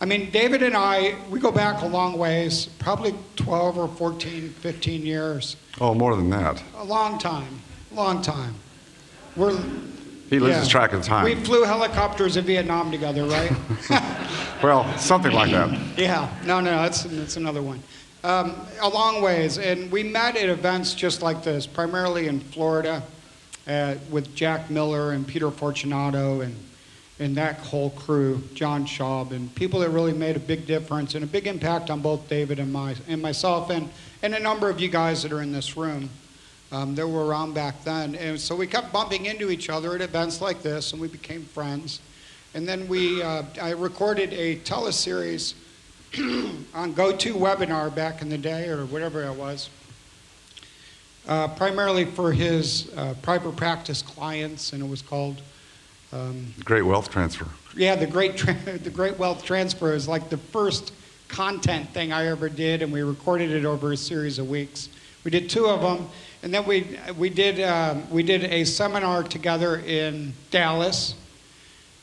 I mean, David and I, we go back a long ways, probably 12 or 14, 15 years. Oh, more than that. A long time, long time. We're, He loses track of time. We flew helicopters in Vietnam together, right? Well, something like that. Yeah, no, that's another one. A long ways, and we met at events just like this, primarily in Florida, with Jack Miller and Peter Fortunato and that whole crew, John Schaub, and people that really made a big difference and a big impact on both David and myself and a number of you guys that are in this room that were around back then. And so we kept bumping into each other at events like this, and we became friends. And then I recorded a teleseries on GoToWebinar back in the day, or whatever it was, primarily for his private practice clients, and it was called Great Wealth Transfer. Yeah, the Great Wealth Transfer is like the first content thing I ever did, and we recorded it over a series of weeks. We did 2 of them, and then we did a seminar together in Dallas,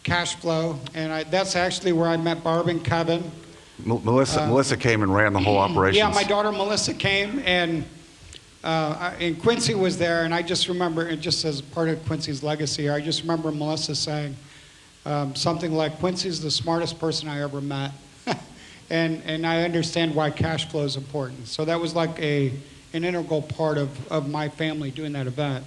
Cash Flow, and that's actually where I met Barb and Kevin. Melissa came and ran the whole operation. Yeah, my daughter Melissa came, and Quincy was there, and I just remember, and just as part of Quincy's legacy, I just remember Melissa saying something like, "Quincy's the smartest person I ever met," and I understand why cash flow is important. So that was like an integral part of my family doing that event.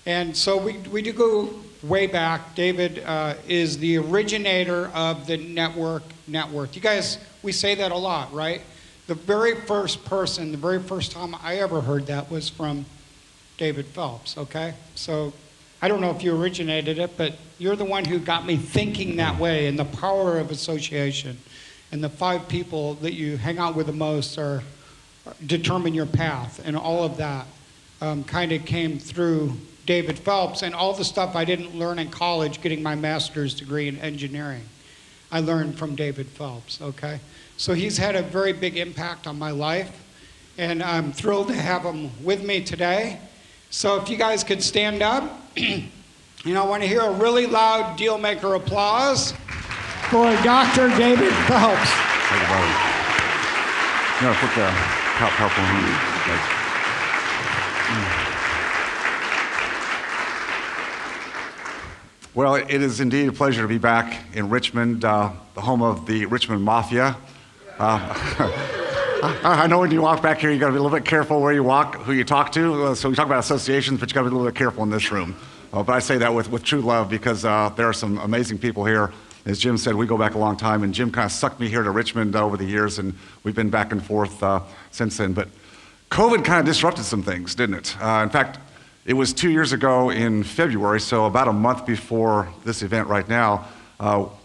And so we do go way back. David is the originator of the network net worth. You guys, we say that a lot, right? The very first person, the very first time I ever heard that was from David Phelps, okay? So I don't know if you originated it, but you're the one who got me thinking that way, and the power of association. And the 5 people that you hang out with the most determine your path, and all of that kind of came through David Phelps, and all the stuff I didn't learn in college getting my master's degree in engineering. I learned from David Phelps, okay? So he's had a very big impact on my life, and I'm thrilled to have him with me today. So if you guys could stand up, I want to hear a really loud deal maker applause for Dr. David Phelps. Thank you, buddy. You want to put the PowerPoint on? Well, it is indeed a pleasure to be back in Richmond, the home of the Richmond Mafia. I know when you walk back here, you got to be a little bit careful where you walk, who you talk to. So we talk about associations, but you got to be a little bit careful in this room. But I say that with true love because there are some amazing people here. As Jim said, we go back a long time, and Jim kind of sucked me here to Richmond over the years, and we've been back and forth since then. But COVID kind of disrupted some things, didn't it? In fact, it was 2 years ago in February, so about a month before this event right now,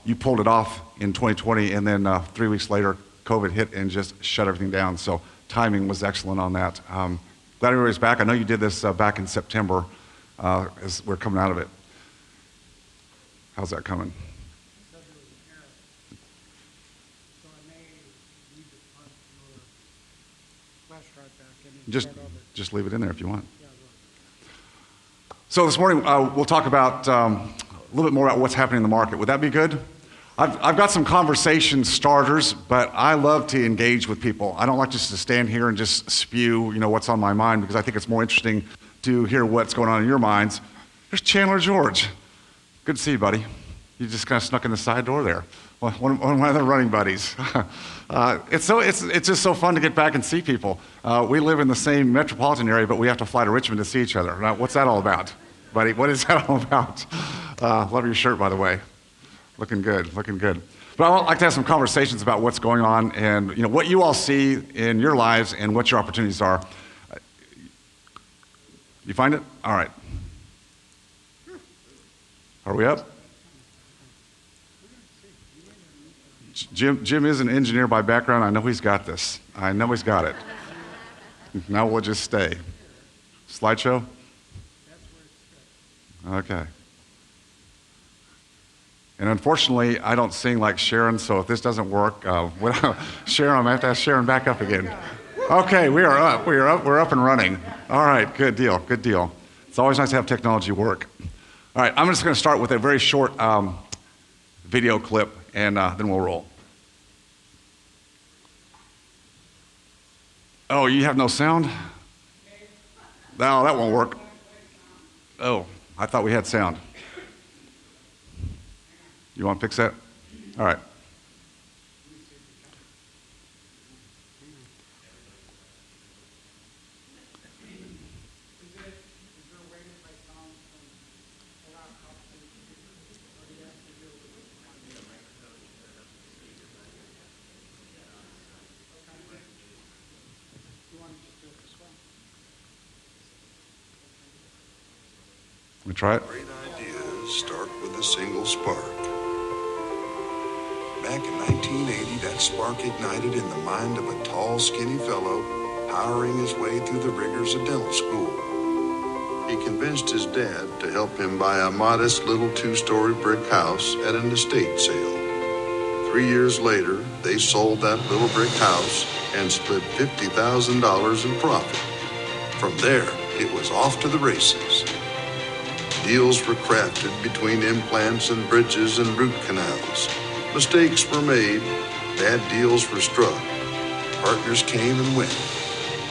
you pulled it off in 2020, and then 3 weeks later, COVID hit and just shut everything down. So timing was excellent on that. Glad everybody's back. I know you did this back in September as we're coming out of it. How's that coming? Just leave it in there if you want. So this morning we'll talk about a little bit more about what's happening in the market. Would that be good? I've got some conversation starters, but I love to engage with people. I don't like just to stand here and just spew, what's on my mind, because I think it's more interesting to hear what's going on in your minds. There's Chandler George. Good to see you, buddy. You just kind of snuck in the side door there. One of my other running buddies. It's just so fun to get back and see people. We live in the same metropolitan area, but we have to fly to Richmond to see each other. Now, what's that all about, buddy? What is that all about? Love your shirt, by the way. Looking good, looking good. But I'd like to have some conversations about what's going on and what you all see in your lives and what your opportunities are. You find it? All right. Are we up? Jim is an engineer by background. I know he's got this. I know he's got it. Now we'll just stay. Slideshow? Okay. And unfortunately, I don't sing like Sharon, so if this doesn't work, Sharon, I'm going to have to ask Sharon back up again. Okay, we are up. We're up and running. All right, good deal, good deal. It's always nice to have technology work. All right, I'm just going to start with a very short video clip, and then we'll roll. Oh, you have no sound? No, that won't work. Oh, I thought we had sound. You want to fix that? All right. Let me try it. Great ideas start with a single spark. Back in 1980, that spark ignited in the mind of a tall, skinny fellow powering his way through the rigors of dental school. He convinced his dad to help him buy a modest little two-story brick house at an estate sale. 3 years later, they sold that little brick house and split $50,000 in profit. From there, it was off to the races. Deals were crafted between implants and bridges and root canals. Mistakes were made, bad deals were struck. Partners came and went.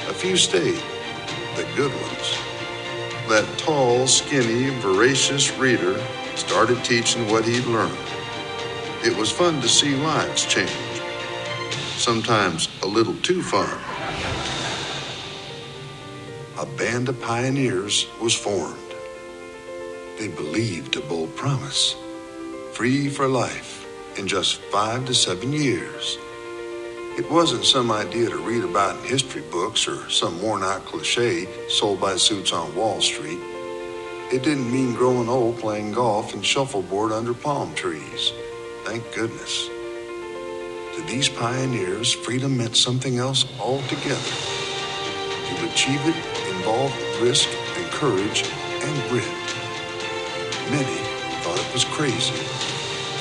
A few stayed, the good ones. That tall, skinny, voracious reader started teaching what he'd learned. It was fun to see lives change. Sometimes a little too fun. A band of pioneers was formed. They believed a bold promise. Free for life in just 5 to 7 years. It wasn't some idea to read about in history books or some worn-out cliche sold by suits on Wall Street. It didn't mean growing old playing golf and shuffleboard under palm trees. Thank goodness. To these pioneers, freedom meant something else altogether. To achieve it involved risk and courage and grit. Many thought it was crazy.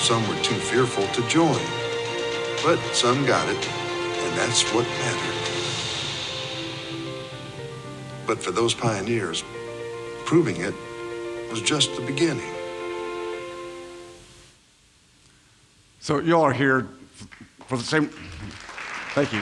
Some were too fearful to join. But some got it, and that's what mattered. But for those pioneers, proving it was just the beginning. So you all are here for the same, thank you.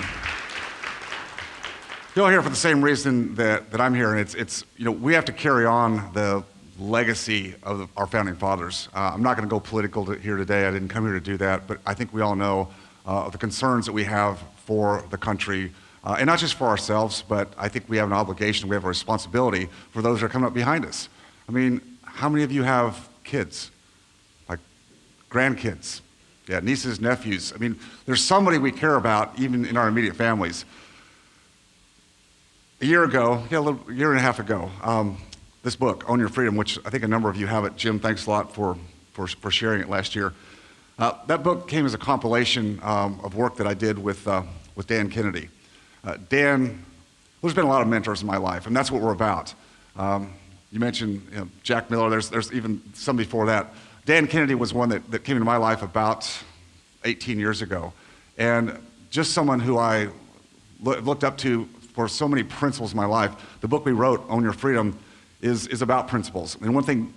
You all are here for the same reason that I'm here, and it's we have to carry on the legacy of our founding fathers. I'm not going to go political here today. I didn't come here to do that, but I think we all know the concerns that we have for the country, and not just for ourselves, but I think we have an obligation, we have a responsibility for those that are coming up behind us. I mean, how many of you have kids? Like grandkids? Yeah, nieces, nephews. I mean, there's somebody we care about, even in our immediate families. A year ago, a year and a half ago, this book, Own Your Freedom, which I think a number of you have it. Jim, thanks a lot for sharing it last year. That book came as a compilation of work that I did with Dan Kennedy. Dan, there's been a lot of mentors in my life, and that's what we're about. You mentioned Jack Miller, there's even some before that. Dan Kennedy was one that came into my life about 18 years ago, and just someone who I looked up to for so many principles in my life. The book we wrote, Own Your Freedom, is about principles. And one thing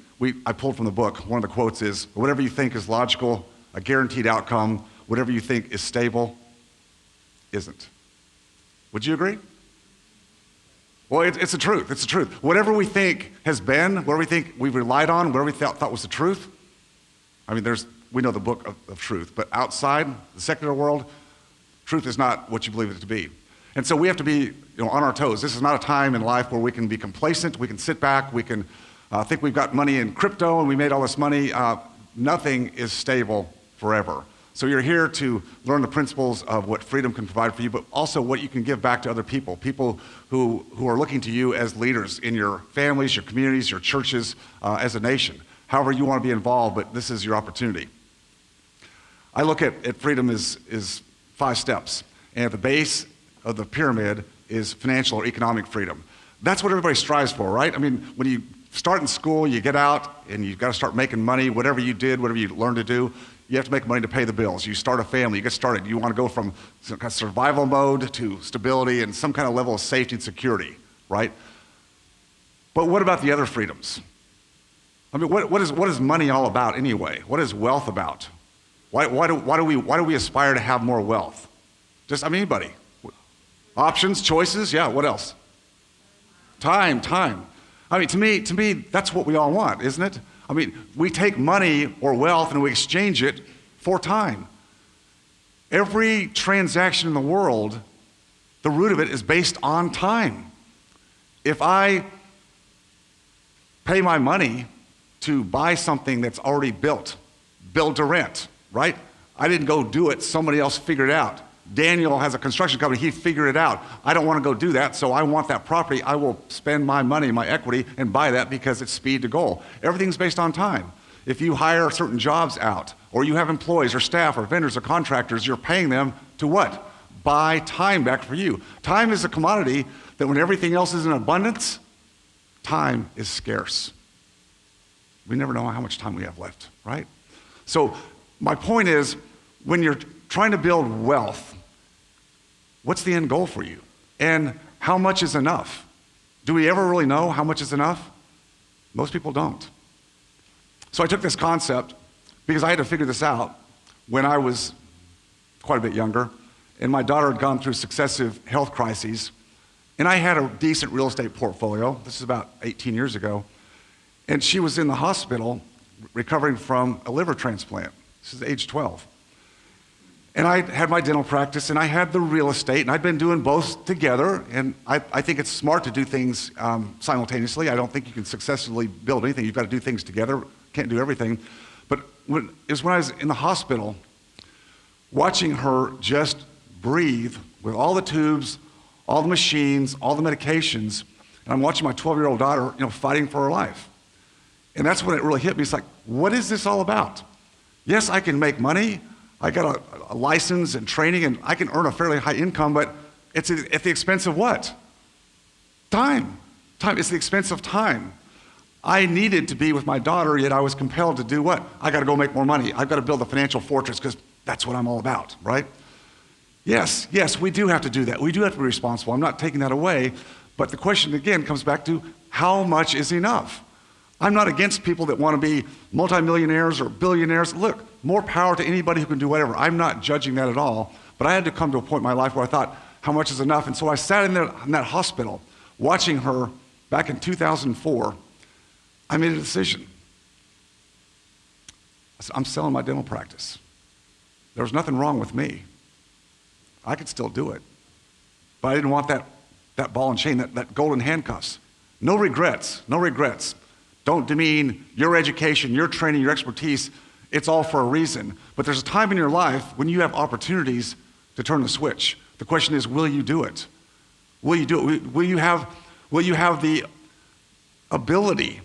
I pulled from the book, one of the quotes is, whatever you think is logical, a guaranteed outcome, whatever you think is stable, isn't. Would you agree? Well, it's the truth. It's the truth. Whatever we think has been, whatever we think we've relied on, whatever we thought was the truth, I mean, we know the book of truth, but outside the secular world, truth is not what you believe it to be. And so we have to be on our toes. This is not a time in life where we can be complacent, we can sit back, we can think we've got money in crypto and we made all this money. Nothing is stable forever. So you're here to learn the principles of what freedom can provide for you, but also what you can give back to other people, people who are looking to you as leaders in your families, your communities, your churches, as a nation. However you want to be involved, but this is your opportunity. I look at freedom as 5 steps, and at the base of the pyramid is financial or economic freedom. That's what everybody strives for, right? I mean, when you start in school, you get out, and you've got to start making money, whatever you did, whatever you learned to do, you have to make money to pay the bills. You start a family, you get started. You want to go from some kind of survival mode to stability and some kind of level of safety and security, right? But what about the other freedoms? I mean, what is money all about anyway? What is wealth about? Why do we aspire to have more wealth? Just, I mean, anybody. Options, choices, yeah, what else? Time. I mean, to me, that's what we all want, isn't it? I mean, we take money or wealth and we exchange it for time. Every transaction in the world, the root of it is based on time. If I pay my money to buy something that's already built, build to rent, right? I didn't go do it, somebody else figured it out. Daniel has a construction company, he figured it out. I don't want to go do that, so I want that property. I will spend my money, my equity, and buy that because it's speed to goal. Everything's based on time. If you hire certain jobs out, or you have employees or staff or vendors or contractors, you're paying them to what? Buy time back for you. Time is a commodity that when everything else is in abundance, time is scarce. We never know how much time we have left, right? So my point is, when you're trying to build wealth, what's the end goal for you? And how much is enough? Do we ever really know how much is enough? Most people don't. So I took this concept because I had to figure this out when I was quite a bit younger, and my daughter had gone through successive health crises, and I had a decent real estate portfolio. This is about 18 years ago, and she was in the hospital recovering from a liver transplant. This is age 12. And I had my dental practice, and I had the real estate, and I'd been doing both together, and I think it's smart to do things simultaneously. I don't think you can successfully build anything. You've got to do things together. Can't do everything. But it was when I was in the hospital, watching her just breathe with all the tubes, all the machines, all the medications, and I'm watching my 12-year-old daughter, fighting for her life. And that's when it really hit me. It's like, what is this all about? Yes, I can make money. I got a license and training, and I can earn a fairly high income, but it's at the expense of what? Time. Time. It's the expense of time. I needed to be with my daughter, yet I was compelled to do what? I got to go make more money. I've got to build a financial fortress because that's what I'm all about, right? Yes, we do have to do that. We do have to be responsible. I'm not taking that away, but the question again comes back to how much is enough? I'm not against people that want to be multimillionaires or billionaires. Look, more power to anybody who can do whatever. I'm not judging that at all, but I had to come to a point in my life where I thought, how much is enough? And so I sat in that hospital watching her back in 2004. I made a decision. I said, I'm selling my dental practice. There was nothing wrong with me. I could still do it. But I didn't want that ball and chain, that golden handcuffs. No regrets, no regrets. Don't demean your education, your training, your expertise. It's all for a reason. But there's a time in your life when you have opportunities to turn the switch. The question is, will you do it? Will you do it? Will you have the ability,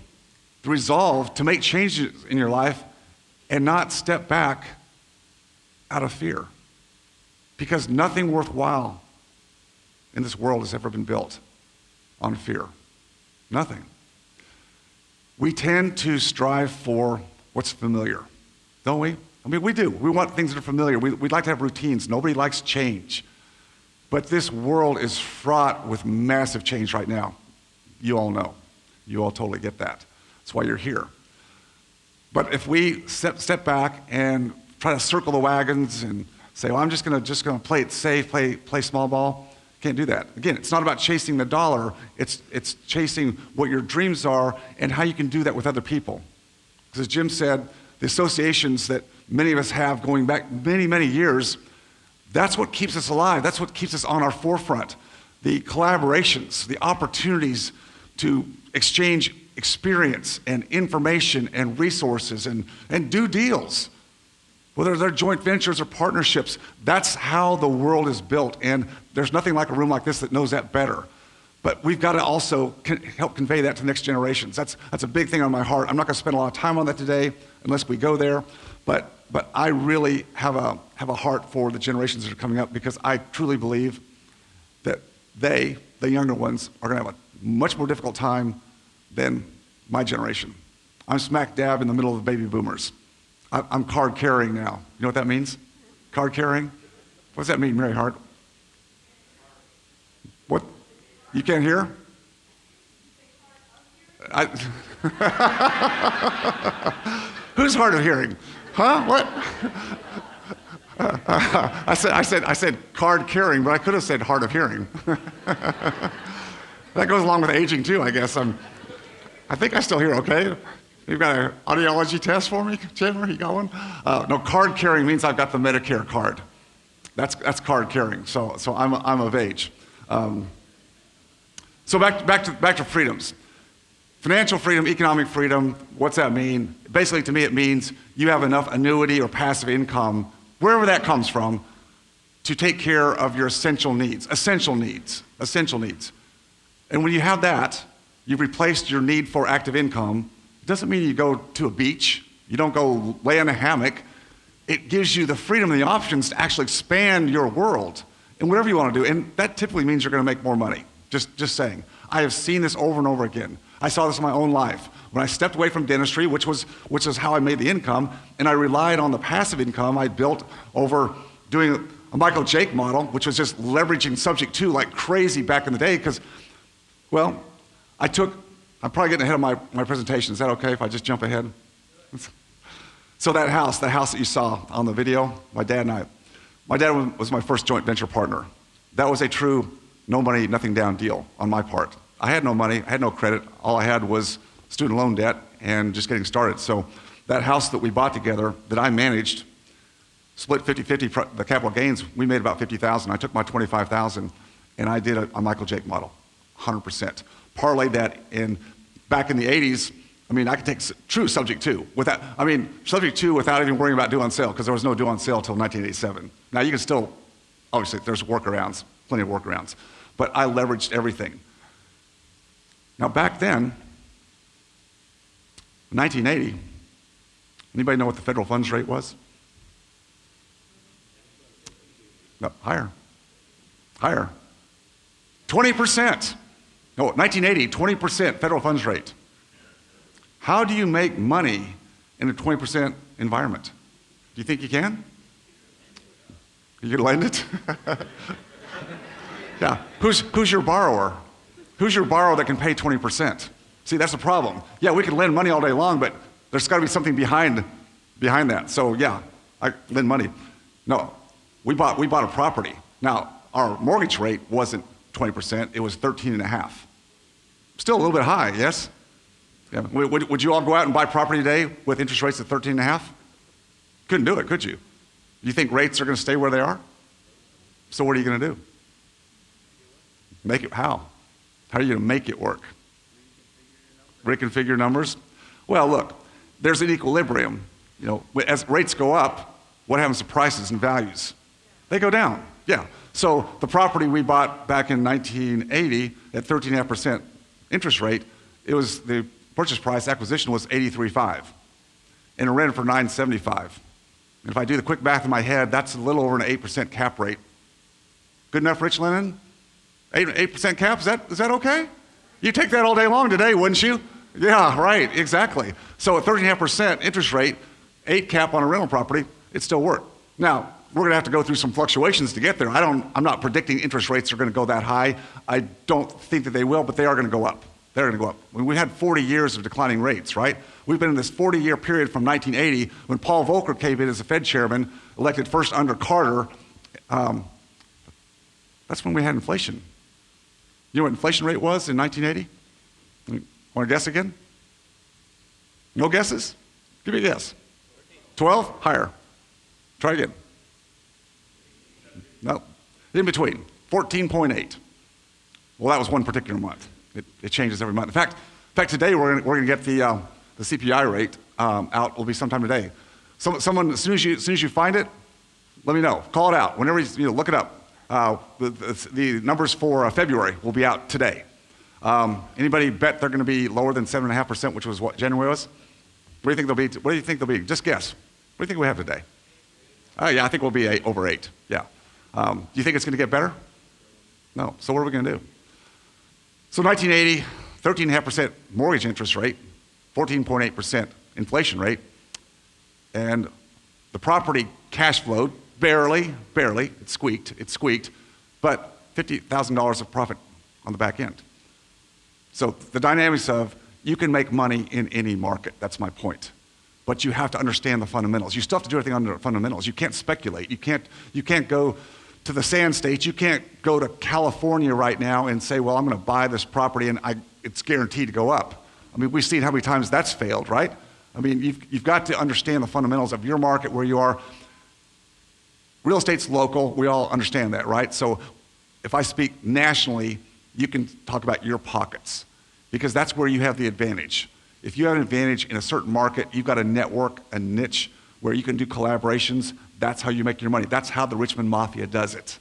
the resolve to make changes in your life and not step back out of fear? Because nothing worthwhile in this world has ever been built on fear. Nothing. We tend to strive for what's familiar, don't we? I mean, we do. We want things that are familiar. We'd like to have routines. Nobody likes change. But this world is fraught with massive change right now. You all know. You all totally get that. That's why you're here. But if we step back and try to circle the wagons and say, well, I'm just gonna play it safe, play small ball, can't do that. Again, it's not about chasing the dollar. It's chasing what your dreams are and how you can do that with other people. Because as Jim said, the associations that many of us have going back many, many years, that's what keeps us alive. That's what keeps us on our forefront. The collaborations, the opportunities to exchange experience and information and resources and do deals. Whether they're joint ventures or partnerships, that's how the world is built. And there's nothing like a room like this that knows that better. But we've got to also help convey that to the next generations. That's a big thing on my heart. I'm not going to spend a lot of time on that today unless we go there. But I really have a heart for the generations that are coming up because I truly believe that the younger ones, are going to have a much more difficult time than my generation. I'm smack dab in the middle of the baby boomers. I'm card carrying now. You know what that means? Card carrying? What does that mean, Mary Hart? What? You can't hear? Who's hard of hearing? Huh? What? I said card carrying, but I could have said hard of hearing. That goes along with aging too, I guess. I think I still hear okay. You've got an audiology test for me, Chandler? You got one? No, card carrying means I've got the Medicare card. That's card carrying. So I'm of age. So back to freedoms. Financial freedom, economic freedom. What's that mean? Basically, to me, it means you have enough annuity or passive income, wherever that comes from, to take care of your essential needs. Essential needs. Essential needs. And when you have that, you've replaced your need for active income. It doesn't mean you go to a beach. You don't go lay in a hammock. It gives you the freedom and the options to actually expand your world and whatever you want to do. And that typically means you're going to make more money. Just saying. I have seen this over and over again. I saw this in my own life. When I stepped away from dentistry, which is how I made the income, and I relied on the passive income I built over doing a Michael Jake model, which was just leveraging subject to like crazy back in the day, because, well, I'm probably getting ahead of my presentation. Is that okay if I just jump ahead? So that house that you saw on the video, my dad was my first joint venture partner. That was a true no money, nothing down deal on my part. I had no money, I had no credit. All I had was student loan debt and just getting started. So that house that we bought together, that I managed, split 50-50 the capital gains. We made about $50,000. I took my $25,000 and I did a Michael Jake model, 100%. Parlayed that in, back in the 80s, I mean, I could take true subject to, subject to without even worrying about due on sale, because there was no due on sale until 1987. Now you can still, obviously there's workarounds, plenty of workarounds, but I leveraged everything. Now back then, 1980, anybody know what the federal funds rate was? No, higher. 20%. No, 1980, 20% federal funds rate. How do you make money in a 20% environment? Do you think you can? You can lend it? Yeah. Who's your borrower? Who's your borrower that can pay 20%? See, that's the problem. Yeah, we can lend money all day long, but there's got to be something behind that. So yeah, I lend money. No, we bought a property. Now, our mortgage rate wasn't 20%, it was 13.5. Still a little bit high, yes? Yeah. Would you all go out and buy property today with interest rates at 13.5? Couldn't do it, could you? You think rates are going to stay where they are? So what are you going to do? Make it how? How are you going to make it work? Reconfigure numbers? Well, look, there's an equilibrium. You know, as rates go up, what happens to prices and values? They go down, yeah. So the property we bought back in 1980 at 13.5% interest rate, the purchase price acquisition was $83.5, and it rented for $975. And if I do the quick math in my head, that's a little over an 8% cap rate. Good enough, Rich Lennon? 8% cap, is that okay? You take that all day long today, wouldn't you? Yeah, right, exactly. So at 13.5% interest rate, 8 cap on a rental property, it still worked. Now, we're gonna have to go through some fluctuations to get there. I'm not predicting interest rates are gonna go that high. I don't think that they will, but they are gonna go up. They're gonna go up. We had 40 years of declining rates, right? We've been in this 40-year period from 1980, when Paul Volcker came in as the Fed chairman, elected first under Carter. That's when we had inflation. You know what inflation rate was in 1980? Want to guess again? No guesses? Give me a guess. 12? Higher. Try again. No. In between. 14.8. Well, that was one particular month. It changes every month. In fact, today we're going to get the CPI rate out. It'll be sometime today. Someone, as soon as you find it, let me know. Call it out. Whenever you look it up. The numbers for February will be out today. Anybody bet they're going to be lower than 7.5%, which was what January was? What do you think they'll be? What do you think they'll be? Just guess. What do you think we have today? Yeah, I think we'll be over 8. Yeah. Do you think it's going to get better? No. So what are we going to do? So 1980, 13.5% mortgage interest rate, 14.8% inflation rate, and the property cash flowed barely, it squeaked, but $50,000 of profit on the back end. So the dynamics of you can make money in any market, that's my point. but you have to understand the fundamentals. You still have to do everything under fundamentals. You can't speculate. You can't go to the sand states. You can't go to California right now and say, well, I'm going to buy this property and it's guaranteed to go up. I mean, we've seen how many times that's failed, right? I mean, you've got to understand the fundamentals of your market, where you are. Real estate's local. We all understand that, right? So if I speak nationally, you can talk about your pockets, because that's where you have the advantage. If you have an advantage in a certain market, you've got a network, a niche where you can do collaborations. That's how you make your money. That's how the Richmond Mafia does it.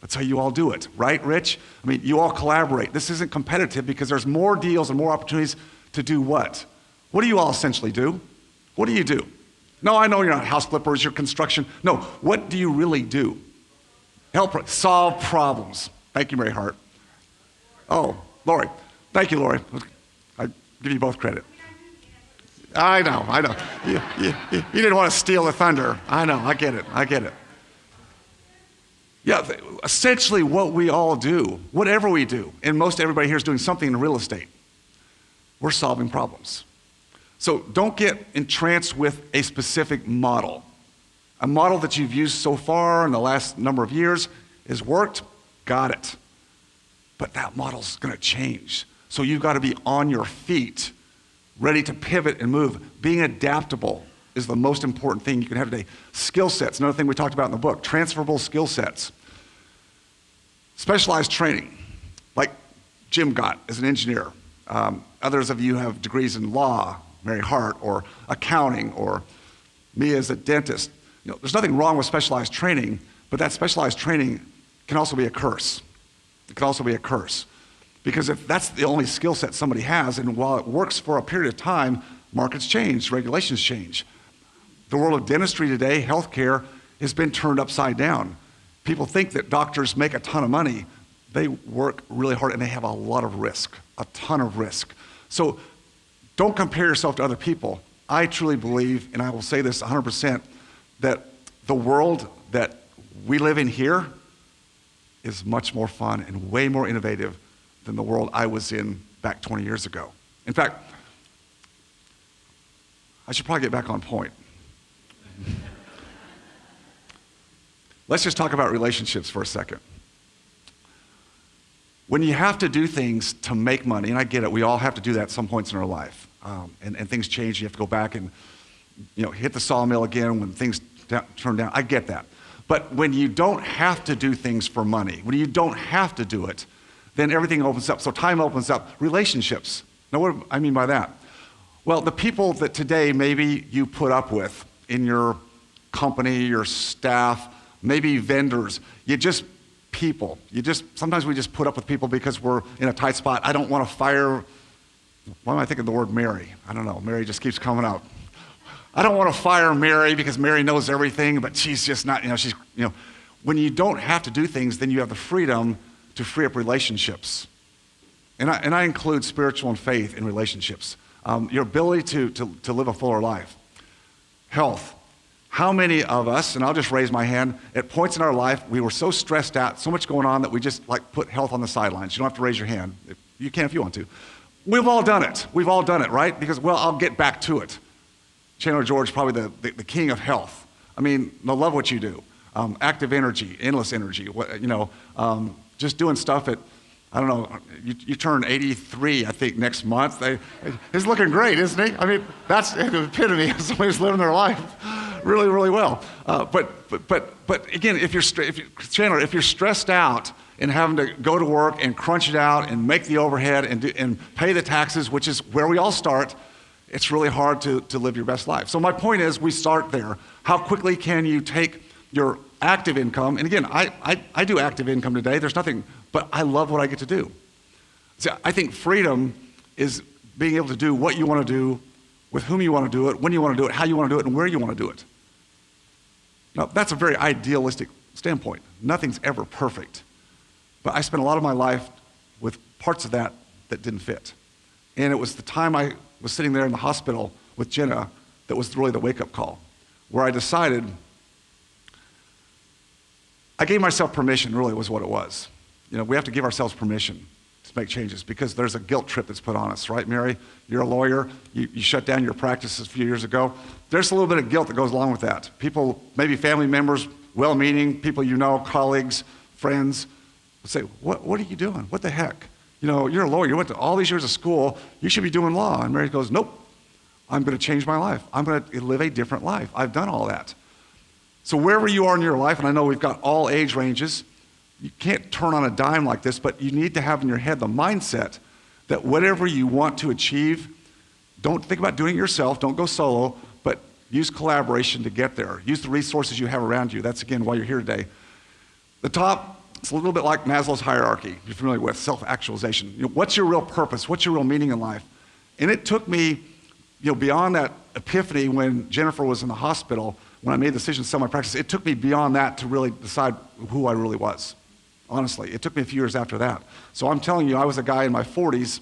That's how you all do it, right, Rich? I mean, you all collaborate. This isn't competitive because there's more deals and more opportunities to do what? What do you all essentially do? What do you do? No, I know you're not house flippers, you're construction. No, what do you really do? Help solve problems. Thank you, Mary Hart. Oh, Lori. Thank you, Lori. I give you both credit. I know. You didn't want to steal the thunder. I know, I get it. Yeah, essentially what we all do, whatever we do, and most everybody here is doing something in real estate, we're solving problems. So don't get entranced with a specific model. A model that you've used so far in the last number of years has worked, got it. But that model's gonna change. So you've got to be on your feet, ready to pivot and move. Being adaptable is the most important thing you can have today. Skill sets, another thing we talked about in the book, transferable skill sets. Specialized training, like Jim got as an engineer. Others of you have degrees in law, Mary Hart, or accounting, or me as a dentist. You know, there's nothing wrong with specialized training, but that specialized training can also be a curse. It can also be a curse. Because if that's the only skill set somebody has, and while it works for a period of time, markets change, regulations change. The world of dentistry today, healthcare, has been turned upside down. People think that doctors make a ton of money. They work really hard and they have a lot of risk, a ton of risk. So don't compare yourself to other people. I truly believe, and I will say this 100%, that the world that we live in here is much more fun and way more innovative than the world I was in back 20 years ago. In fact, I should probably get back on point. Let's just talk about relationships for a second. When you have to do things to make money, and I get it, we all have to do that at some points in our life, and things change, you have to go back and hit the sawmill again when things turn down. I get that. But when you don't have to do things for money, when you don't have to do it, then everything opens up. So time opens up. Relationships. Now, what do I mean by that? Well, the people that today maybe you put up with in your company, your staff, maybe vendors, sometimes we just put up with people because we're in a tight spot. I don't want to fire, why am I thinking of the word Mary? I don't know, Mary just keeps coming out. I don't want to fire Mary because Mary knows everything, but she's just not, when you don't have to do things, then you have the freedom to free up relationships. And I include spiritual and faith in relationships. Your ability to live a fuller life. Health. How many of us, and I'll just raise my hand, at points in our life, we were so stressed out, so much going on that we just put health on the sidelines. You don't have to raise your hand. You can if you want to. We've all done it. We've all done it, right? Because, well, I'll get back to it. Chandler George, probably the king of health. I mean, I love what you do. Active energy, endless energy, just doing stuff at, I don't know, you turn 83, I think, next month. He's looking great, isn't he? I mean, that's the epitome of somebody who's living their life really, really well. But again, if you're stressed out and having to go to work and crunch it out and make the overhead and pay the taxes, which is where we all start, it's really hard to live your best life. So my point is, we start there. How quickly can you take your active income, and again, I do active income today, there's nothing, but I love what I get to do. See, I think freedom is being able to do what you want to do, with whom you want to do it, when you want to do it, how you want to do it, and where you want to do it. Now, that's a very idealistic standpoint. Nothing's ever perfect. But I spent a lot of my life with parts of that didn't fit. And it was the time I was sitting there in the hospital with Jenna that was really the wake-up call, where I decided, I gave myself permission, really was what it was. We have to give ourselves permission to make changes because there's a guilt trip that's put on us, right, Mary? You're a lawyer. You shut down your practice a few years ago. There's a little bit of guilt that goes along with that. People, maybe family members, well-meaning, people you know, colleagues, friends, will say, what are you doing? What the heck? You know, you're a lawyer. You went to all these years of school. You should be doing law. And Mary goes, nope. I'm going to change my life. I'm going to live a different life. I've done all that. So wherever you are in your life, and I know we've got all age ranges, you can't turn on a dime like this, but you need to have in your head the mindset that whatever you want to achieve, don't think about doing it yourself, don't go solo, but use collaboration to get there. Use the resources you have around you. That's, again, why you're here today. The top, it's a little bit like Maslow's hierarchy, you're familiar with, self-actualization. You know, what's your real purpose? What's your real meaning in life? And it took me, beyond that epiphany when Jennifer was in the hospital, when I made the decision to sell my practice, it took me beyond that to really decide who I really was. Honestly, it took me a few years after that. So I'm telling you, I was a guy in my 40s,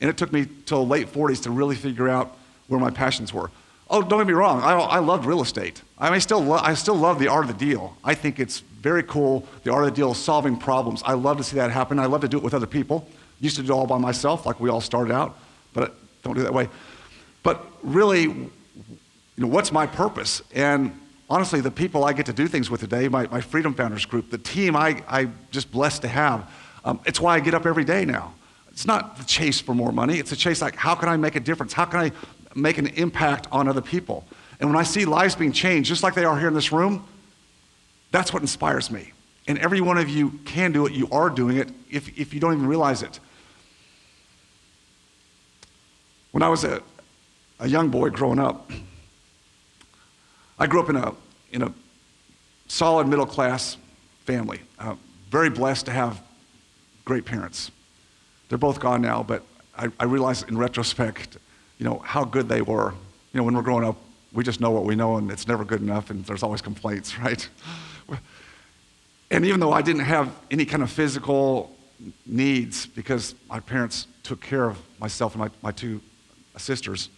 and it took me till late 40s to really figure out where my passions were. Oh, don't get me wrong, I loved real estate. I still love the art of the deal. I think it's very cool, the art of the deal, solving problems. I love to see that happen. I love to do it with other people. Used to do it all by myself, like we all started out, but don't do it that way. But really, what's my purpose? And honestly, the people I get to do things with today, my Freedom Founders group, the team I'm just blessed to have, it's why I get up every day now. It's not the chase for more money. It's a chase like, how can I make a difference? How can I make an impact on other people? And when I see lives being changed, just like they are here in this room, that's what inspires me. And every one of you can do it. You are doing it if you don't even realize it. When I was a young boy growing up, I grew up in a solid middle-class family. Very blessed to have great parents. They're both gone now, but I realize in retrospect, how good they were. When we're growing up, we just know what we know, and it's never good enough, and there's always complaints, right? And even though I didn't have any kind of physical needs because my parents took care of myself and my two sisters,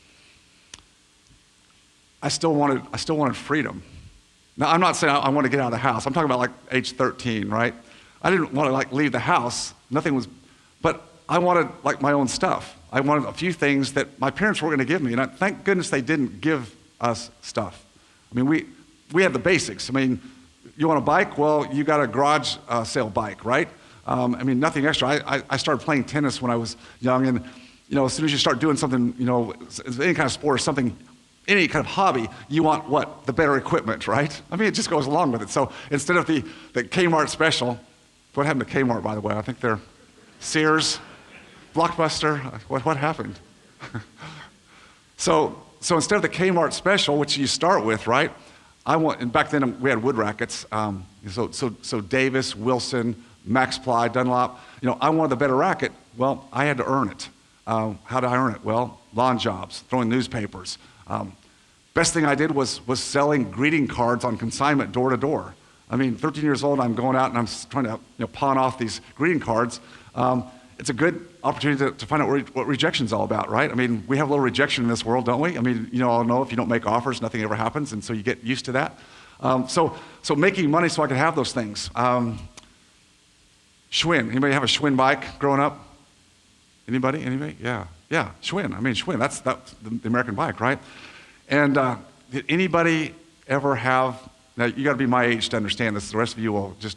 I still wanted freedom. Now, I'm not saying I want to get out of the house. I'm talking about like age 13, right? I didn't want to like leave the house. But I wanted like my own stuff. I wanted a few things that my parents were going to give me, and thank goodness they didn't give us stuff. I mean, we had the basics. I mean, you want a bike? Well, you got a garage sale bike, right? I mean, nothing extra. I started playing tennis when I was young, and as soon as you start doing something, any kind of sport or something, any kind of hobby, you want what? The better equipment, right? I mean, it just goes along with it. So instead of the Kmart special, what happened to Kmart, by the way? I think they're Sears, Blockbuster. What happened? So instead of the Kmart special, which you start with, right? And back then we had wood rackets. So Davis, Wilson, Max Ply, Dunlop. I wanted the better racket. Well, I had to earn it. How did I earn it? Well, lawn jobs, throwing newspapers. Best thing I did was selling greeting cards on consignment door to door. I mean, 13 years old, I'm going out and I'm trying to pawn off these greeting cards. It's a good opportunity to find out what rejection's all about, right? I mean, we have a little rejection in this world, don't we? I mean, all know if you don't make offers, nothing ever happens, and so you get used to that. So making money so I could have those things. Schwinn, anybody have a Schwinn bike growing up? Anybody? Yeah, Schwinn. I mean, Schwinn, that's the American bike, right? And did anybody ever have, now you gotta be my age to understand this, the rest of you will just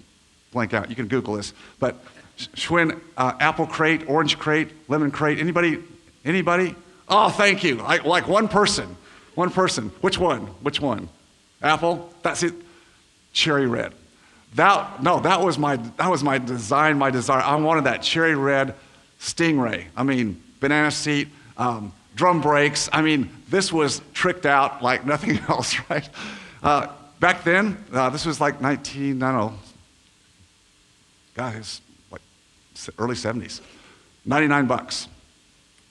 blank out. You can Google this, but Schwinn, apple crate, orange crate, lemon crate, anybody? Oh, thank you, like one person. Which one? Apple? That's it, cherry red. That was my design, my desire. I wanted that cherry red Stingray. I mean, banana seat, drum brakes. I mean, this was tricked out like nothing else, right? Back then, this was like guys, like early 70s, 99 bucks.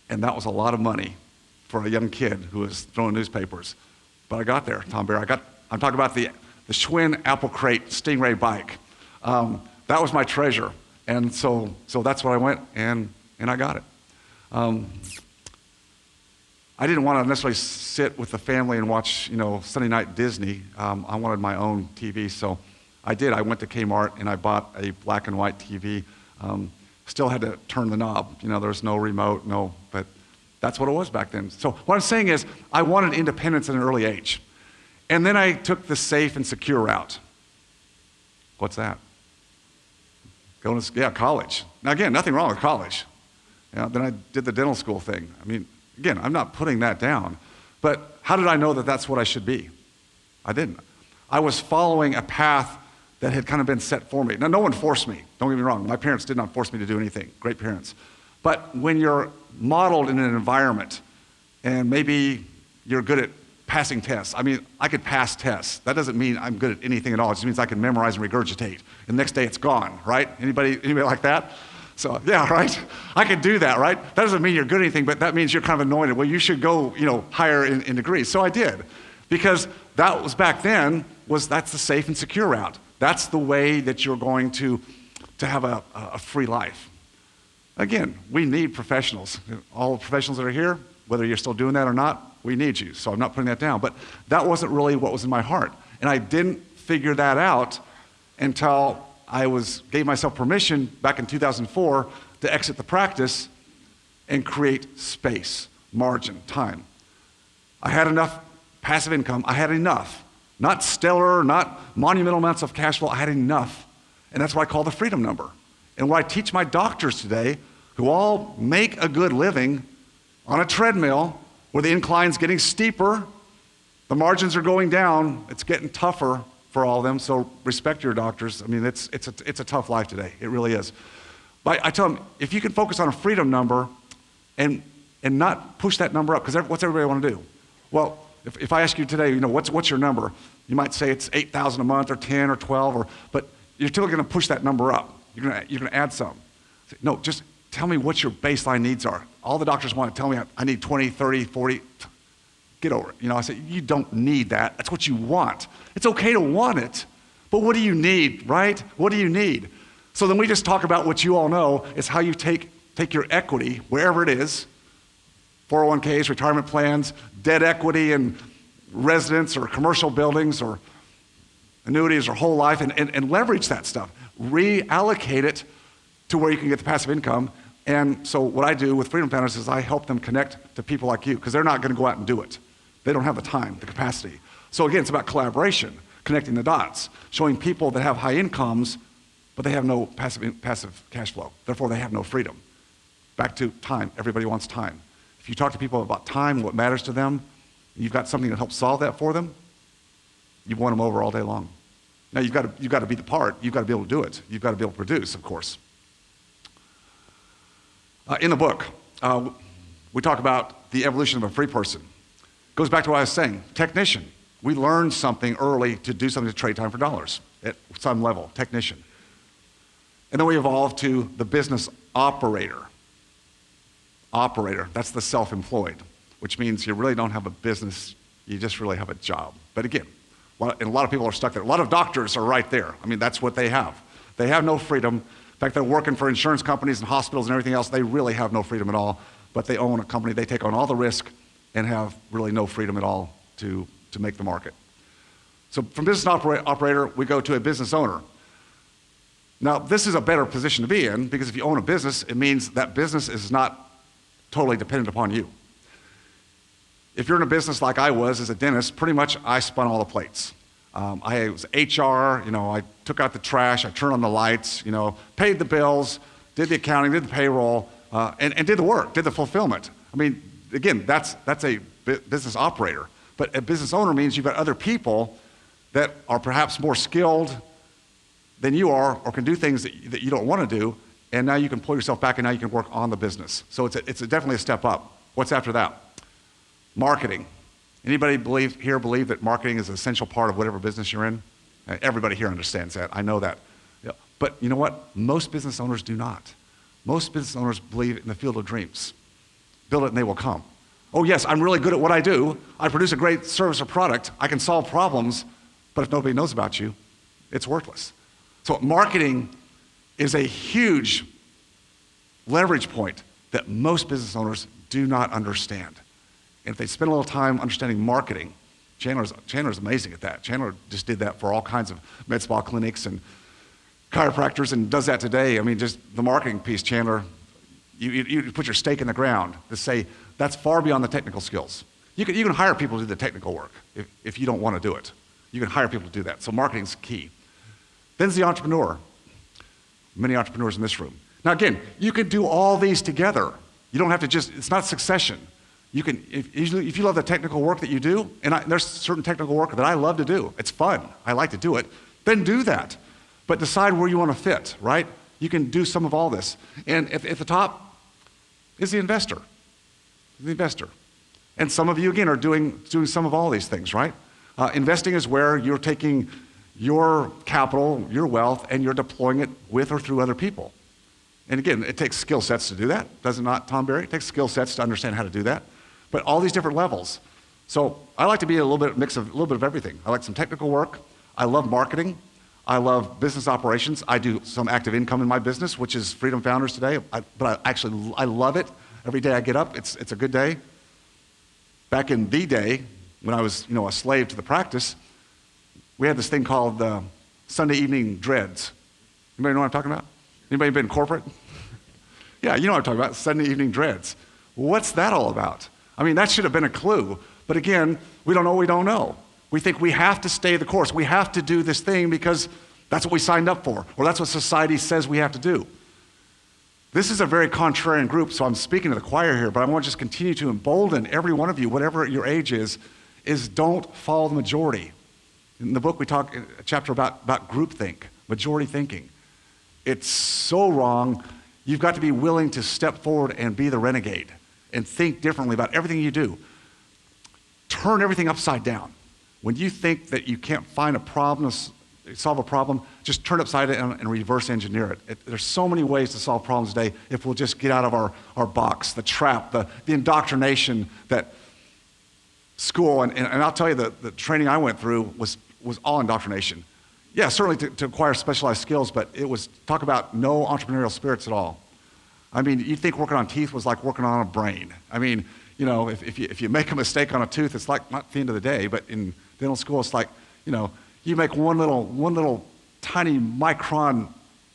And that was a lot of money for a young kid who was throwing newspapers. But I got there, Tom Bear. I'm talking about the Schwinn Apple Crate Stingray bike. That was my treasure. And so that's where I went, and I got it. I didn't want to necessarily sit with the family and watch, Sunday night Disney. I wanted my own TV, so I did. I went to Kmart and I bought a black and white TV. Still had to turn the knob. There was no remote, but that's what it was back then. So what I'm saying is I wanted independence at an early age. And then I took the safe and secure route. What's that? College. Now again, nothing wrong with college. Then I did the dental school thing. Again, I'm not putting that down. But how did I know that that's what I should be? I didn't. I was following a path that had kind of been set for me. Now, no one forced me. Don't get me wrong. My parents did not force me to do anything. Great parents. But when you're modeled in an environment, and maybe you're good at passing tests. I could pass tests. That doesn't mean I'm good at anything at all. It just means I can memorize and regurgitate. And the next day it's gone, right? Anybody like that? So, yeah, right? I could do that, right? That doesn't mean you're good at anything, but that means you're kind of anointed. Well, you should go, higher in degrees. So I did. Because that was back then, that's the safe and secure route. That's the way that you're going to have a free life. Again, we need professionals. All the professionals that are here, whether you're still doing that or not, we need you. So I'm not putting that down. But that wasn't really what was in my heart. And I didn't figure that out until I gave myself permission back in 2004 to exit the practice and create space, margin, time. I had enough passive income. I had enough. Not stellar, not monumental amounts of cash flow. I had enough. And that's what I call the freedom number. And what I teach my doctors today, who all make a good living on a treadmill where the incline's getting steeper, the margins are going down, it's getting tougher for all of them, so respect your doctors. It's a tough life today. It really is. But I tell them, if you can focus on a freedom number and not push that number up, because what's everybody want to do? Well, if I ask you today, what's your number? You might say it's 8,000 a month or 10 or 12, but you're still going to push that number up. You're going to add some. No, just tell me what your baseline needs are. All the doctors want to tell me I need 20, 30, 40. Get over it. I say, you don't need that. That's what you want. It's okay to want it, but what do you need, right? What do you need? So then we just talk about what you all know is how you take your equity, wherever it is, 401ks, retirement plans, debt equity in residence or commercial buildings or annuities or whole life and leverage that stuff. Reallocate it to where you can get the passive income. And so what I do with Freedom Planners is I help them connect to people like you because they're not going to go out and do it. They don't have the time, the capacity. So again, it's about collaboration, connecting the dots, showing people that have high incomes, but they have no passive cash flow. Therefore, they have no freedom. Back to time. Everybody wants time. If you talk to people about time, what matters to them, you've got something that helps solve that for them, you won them over all day long. Now, you've got to be the part. You've got to be able to do it. You've got to be able to produce, of course. In the book, we talk about the evolution of a free person. Goes back to what I was saying. Technician. We learned something early to do something to trade time for dollars at some level. Technician. And then we evolved to the business operator. Operator. That's the self-employed, which means you really don't have a business. You just really have a job. But again, and a lot of people are stuck there. A lot of doctors are right there. That's what they have. They have no freedom. In fact, they're working for insurance companies and hospitals and everything else. They really have no freedom at all, but they own a company. They take on all the risk and have really no freedom at all to make the market. So from business operator, we go to a business owner. Now, this is a better position to be in because if you own a business, it means that business is not totally dependent upon you. If you're in a business like I was as a dentist, pretty much I spun all the plates. I was HR, I took out the trash, I turned on the lights, paid the bills, did the accounting, did the payroll, and did the work, did the fulfillment. Again, that's a business operator. But a business owner means you've got other people that are perhaps more skilled than you are or can do things that you don't want to do, and now you can pull yourself back and now you can work on the business. So it's definitely a step up. What's after that? Marketing. Anybody believe that marketing is an essential part of whatever business you're in? Everybody here understands that. I know that. Yeah. But you know what? Most business owners do not. Most business owners believe in the field of dreams. Build it and they will come. Oh yes, I'm really good at what I do. I produce a great service or product. I can solve problems, but if nobody knows about you, it's worthless. So marketing is a huge leverage point that most business owners do not understand. And if they spend a little time understanding marketing, Chandler's amazing at that. Chandler just did that for all kinds of med spa clinics and chiropractors and does that today. I mean, just the marketing piece, Chandler, you put your stake in the ground to say that's far beyond the technical skills. You can hire people to do the technical work if you don't want to do it. You can hire people to do that. So marketing's key. Then's the entrepreneur. Many entrepreneurs in this room. Now again, you can do all these together. You don't have to it's not succession. You can, if you love the technical work that you do, and there's certain technical work that I love to do. It's fun. I like to do it. Then do that. But decide where you want to fit, right? You can do some of all this. And at the top is the investor. The investor. And some of you, again, are doing some of all these things, right? Investing is where you're taking your capital, your wealth, and you're deploying it with or through other people. And again, it takes skill sets to do that, does it not, Tom Berry? It takes skill sets to understand how to do that. But all these different levels. So I like to be a little bit of everything. I like some technical work. I love marketing. I love business operations. I do some active income in my business, which is Freedom Founders today. But I love it. Every day I get up, it's a good day. Back in the day, when I was a slave to the practice, we had this thing called Sunday evening dreads. Anybody know what I'm talking about? Anybody been corporate? Yeah, you know what I'm talking about, Sunday evening dreads. What's that all about? I mean, that should have been a clue. But again, we don't know what we don't know. We think we have to stay the course. We have to do this thing because that's what we signed up for, or that's what society says we have to do. This is a very contrarian group, so I'm speaking to the choir here, but I want to just continue to embolden every one of you, whatever your age is don't follow the majority. In the book, we talk a chapter about groupthink, majority thinking. It's so wrong. You've got to be willing to step forward and be the renegade and think differently about everything you do. Turn everything upside down. When you think that you can't find a problem, solve a problem, just turn it upside down and reverse engineer it. There's so many ways to solve problems today if we'll just get out of our box, the trap, the indoctrination that school, and I'll tell you, the training I went through was all indoctrination. Yeah, certainly to acquire specialized skills, but it was talk about no entrepreneurial spirits at all. I mean, you'd think working on teeth was like working on a brain. I mean, if you make a mistake on a tooth, it's like not the end of the day, but in dental school, it's like, you make one little tiny micron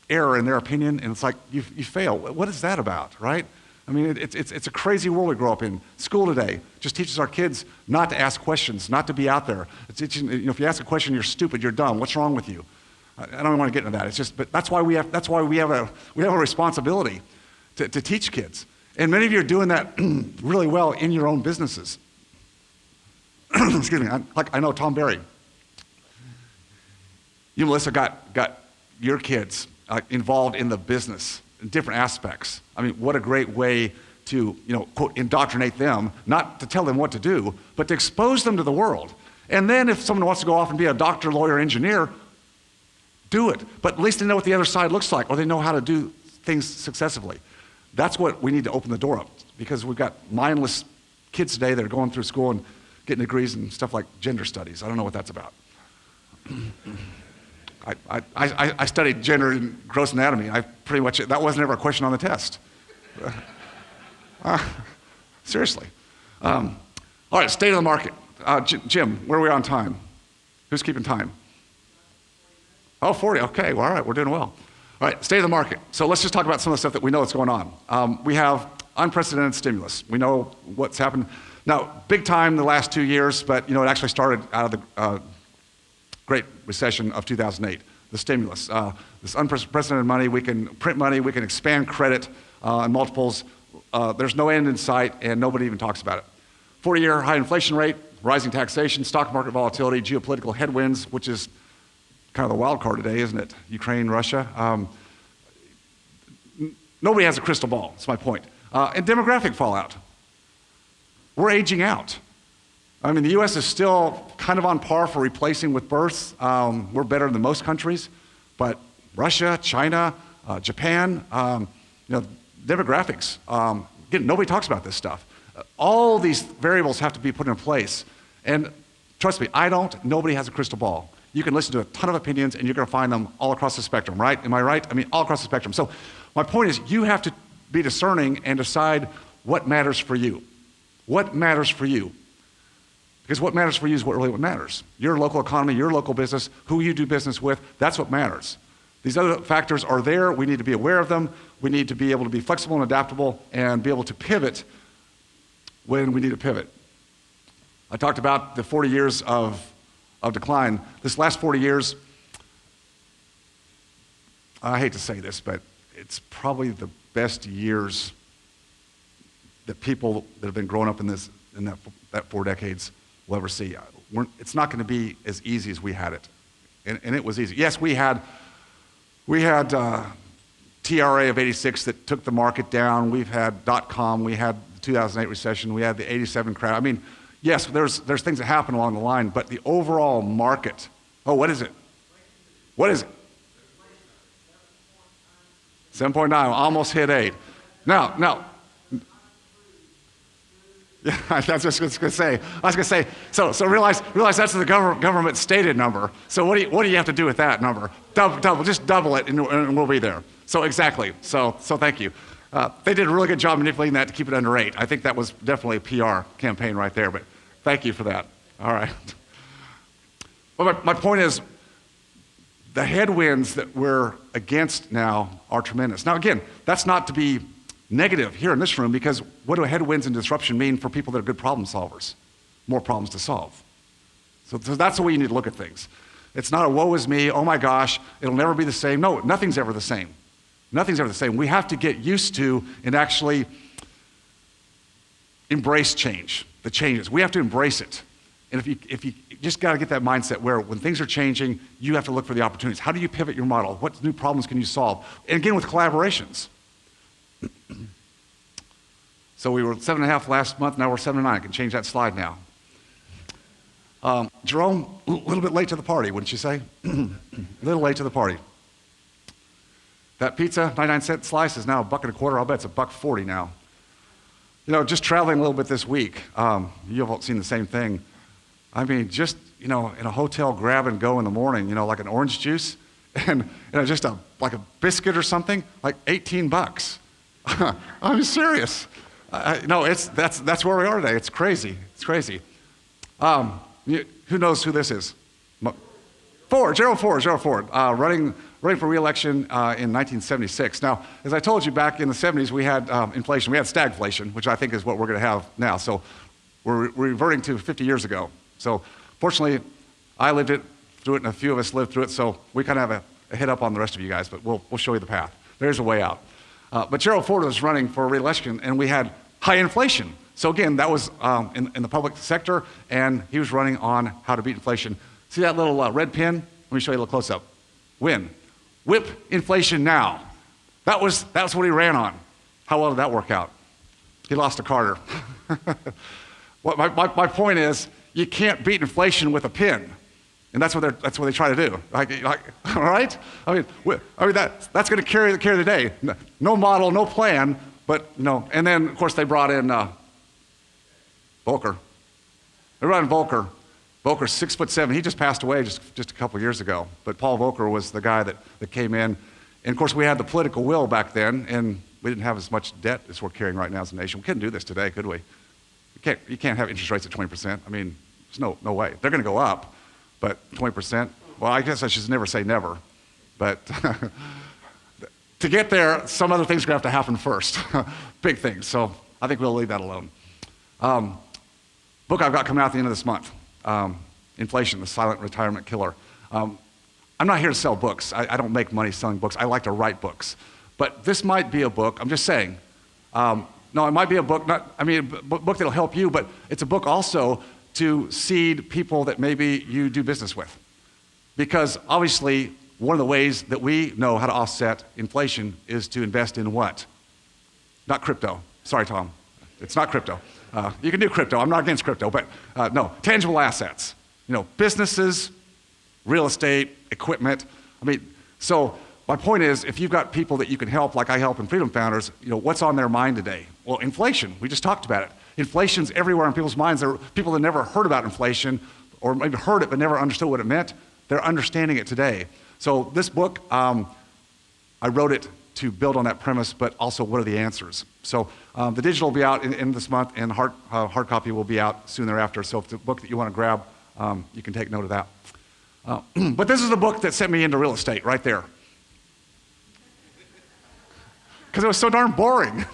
error in their opinion, and it's like you fail. What is that about, right? I mean, it's a crazy world we grow up in. School today just teaches our kids not to ask questions, not to be out there. It's teaching, if you ask a question, you're stupid, you're dumb. What's wrong with you? I don't even want to get into that. It's just, but that's why we have a responsibility to teach kids. And many of you are doing that really well in your own businesses. Excuse me. I know Tom Berry. You, Melissa, got your kids involved in the business in different aspects. I mean, what a great way to, quote, indoctrinate them, not to tell them what to do, but to expose them to the world. And then if someone wants to go off and be a doctor, lawyer, engineer, do it. But at least they know what the other side looks like, or they know how to do things successfully. That's what we need to open the door up, because we've got mindless kids today that are going through school and getting degrees in stuff like gender studies. I don't know what that's about. I studied gender and gross anatomy. That wasn't ever a question on the test. Seriously. All right, state of the market. Jim, where are we on time? Who's keeping time? Oh, 40, okay, well, all right, we're doing well. All right, state of the market. So let's just talk about some of the stuff that we know is going on. We have unprecedented stimulus. We know what's happened. Now, big time the last 2 years, but it actually started out of the Great Recession of 2008, the stimulus. This unprecedented money, we can print money, we can expand credit in multiples. There's no end in sight, and nobody even talks about it. 40-year high inflation rate, rising taxation, stock market volatility, geopolitical headwinds, which is kind of the wild card today, isn't it? Ukraine, Russia. Nobody has a crystal ball, that's my point. And demographic fallout. We're aging out. I mean, the U.S. is still kind of on par for replacing with births. We're better than most countries, but Russia, China, Japan, demographics. Again, nobody talks about this stuff. All these variables have to be put in place. And trust me, nobody has a crystal ball. You can listen to a ton of opinions and you're going to find them all across the spectrum, right? Am I right? I mean, all across the spectrum. So my point is, you have to be discerning and decide what matters for you. What matters for you? Because what matters for you is what matters. Your local economy, your local business, who you do business with, that's what matters. These other factors are there. We need to be aware of them. We need to be able to be flexible and adaptable and be able to pivot when we need to pivot. I talked about the 40 years of decline. This last 40 years, I hate to say this, but it's probably the best years that people that have been growing up in that 4 decades will ever see. It's not going to be as easy as we had it, and it was easy. Yes, we had TRA of '86 that took the market down. We've had .com. We had the 2008 recession. We had the '87 crash. I mean, yes, there's things that happen along the line, but the overall market. Oh, what is it? What is it? 7.9. Almost hit 8. Now. Yeah, that's what I was going to say. So realize that's the government stated number. So what do you have to do with that number? Just double it, and we'll be there. So exactly. So thank you. They did a really good job manipulating that to keep it under 8. I think that was definitely a PR campaign right there. But thank you for that. All right. Well, my point is, the headwinds that we're against now are tremendous. Now again, that's not to be negative here in this room, because what do headwinds and disruption mean for people that are good problem solvers? More problems to solve. So that's the way you need to look at things. It's not a woe is me, oh my gosh, it'll never be the same. No, nothing's ever the same. Nothing's ever the same. We have to get used to and actually embrace change, the changes. We have to embrace it. And if you just got to get that mindset where when things are changing, you have to look for the opportunities. How do you pivot your model? What new problems can you solve? And again, with collaborations. So we were 7.5 last month, now we're 7.9. I can change that slide now. Jerome, a little bit late to the party, wouldn't you say? A little late to the party. That pizza, 99-cent slice, is now $1.25. I'll bet it's $1.40 now. You know, just traveling a little bit this week, you've all seen the same thing. I mean, just, in a hotel grab and go in the morning, like an orange juice, and just like a biscuit or something, like $18. I'm serious. No, that's where we are today. It's crazy. It's crazy. Who knows who this is? Gerald Ford, running for re-election in 1976. Now, as I told you, back in the 70s, we had inflation. We had stagflation, which I think is what we're going to have now. So we're reverting to 50 years ago. So fortunately, I lived through it, and a few of us lived through it. So we kind of have a head up on the rest of you guys, but we'll show you the path. There's a way out. But Gerald Ford was running for re-election, and we had high inflation. So again, that was in the public sector, and he was running on how to beat inflation. See that little red pin? Let me show you a little close-up. Win. Whip inflation now. That's what he ran on. How well did that work out? He lost to Carter. My point is, you can't beat inflation with a pin. And that's what they try to do. All right? I mean that's going to carry the day. No model, no plan, but And then of course they brought in Volcker. They brought in Volcker. Volcker's 6'7". He just passed away just a couple years ago. But Paul Volcker was the guy that came in. And of course we had the political will back then, and we didn't have as much debt as we're carrying right now as a nation. We couldn't do this today, could we? You can't have interest rates at 20%. I mean, there's no way. They're going to go up. But 20%, well, I guess I should never say never. But to get there, some other things are going to have to happen first. Big things. So I think we'll leave that alone. Book I've got coming out at the end of this month, Inflation, the Silent Retirement Killer. I'm not here to sell books. I don't make money selling books. I like to write books. But this might be a book, I'm just saying. No, it might be a book, a book that'll help you, but it's a book also to seed people that maybe you do business with. Because obviously, one of the ways that we know how to offset inflation is to invest in what? Not crypto. Sorry, Tom. It's not crypto. You can do crypto. I'm not against crypto, but no, tangible assets. Businesses, real estate, equipment. So my point is, if you've got people that you can help, like I help in Freedom Founders, what's on their mind today? Well, inflation. We just talked about it. Inflation's everywhere in people's minds. There are people that never heard about inflation, or maybe heard it but never understood what it meant. They're understanding it today. So this book, I wrote it to build on that premise, but also what are the answers? So the digital will be out in this month, and hard copy will be out soon thereafter. So if it's a book that you want to grab, you can take note of that. But this is the book that sent me into real estate right there. because it was so darn boring.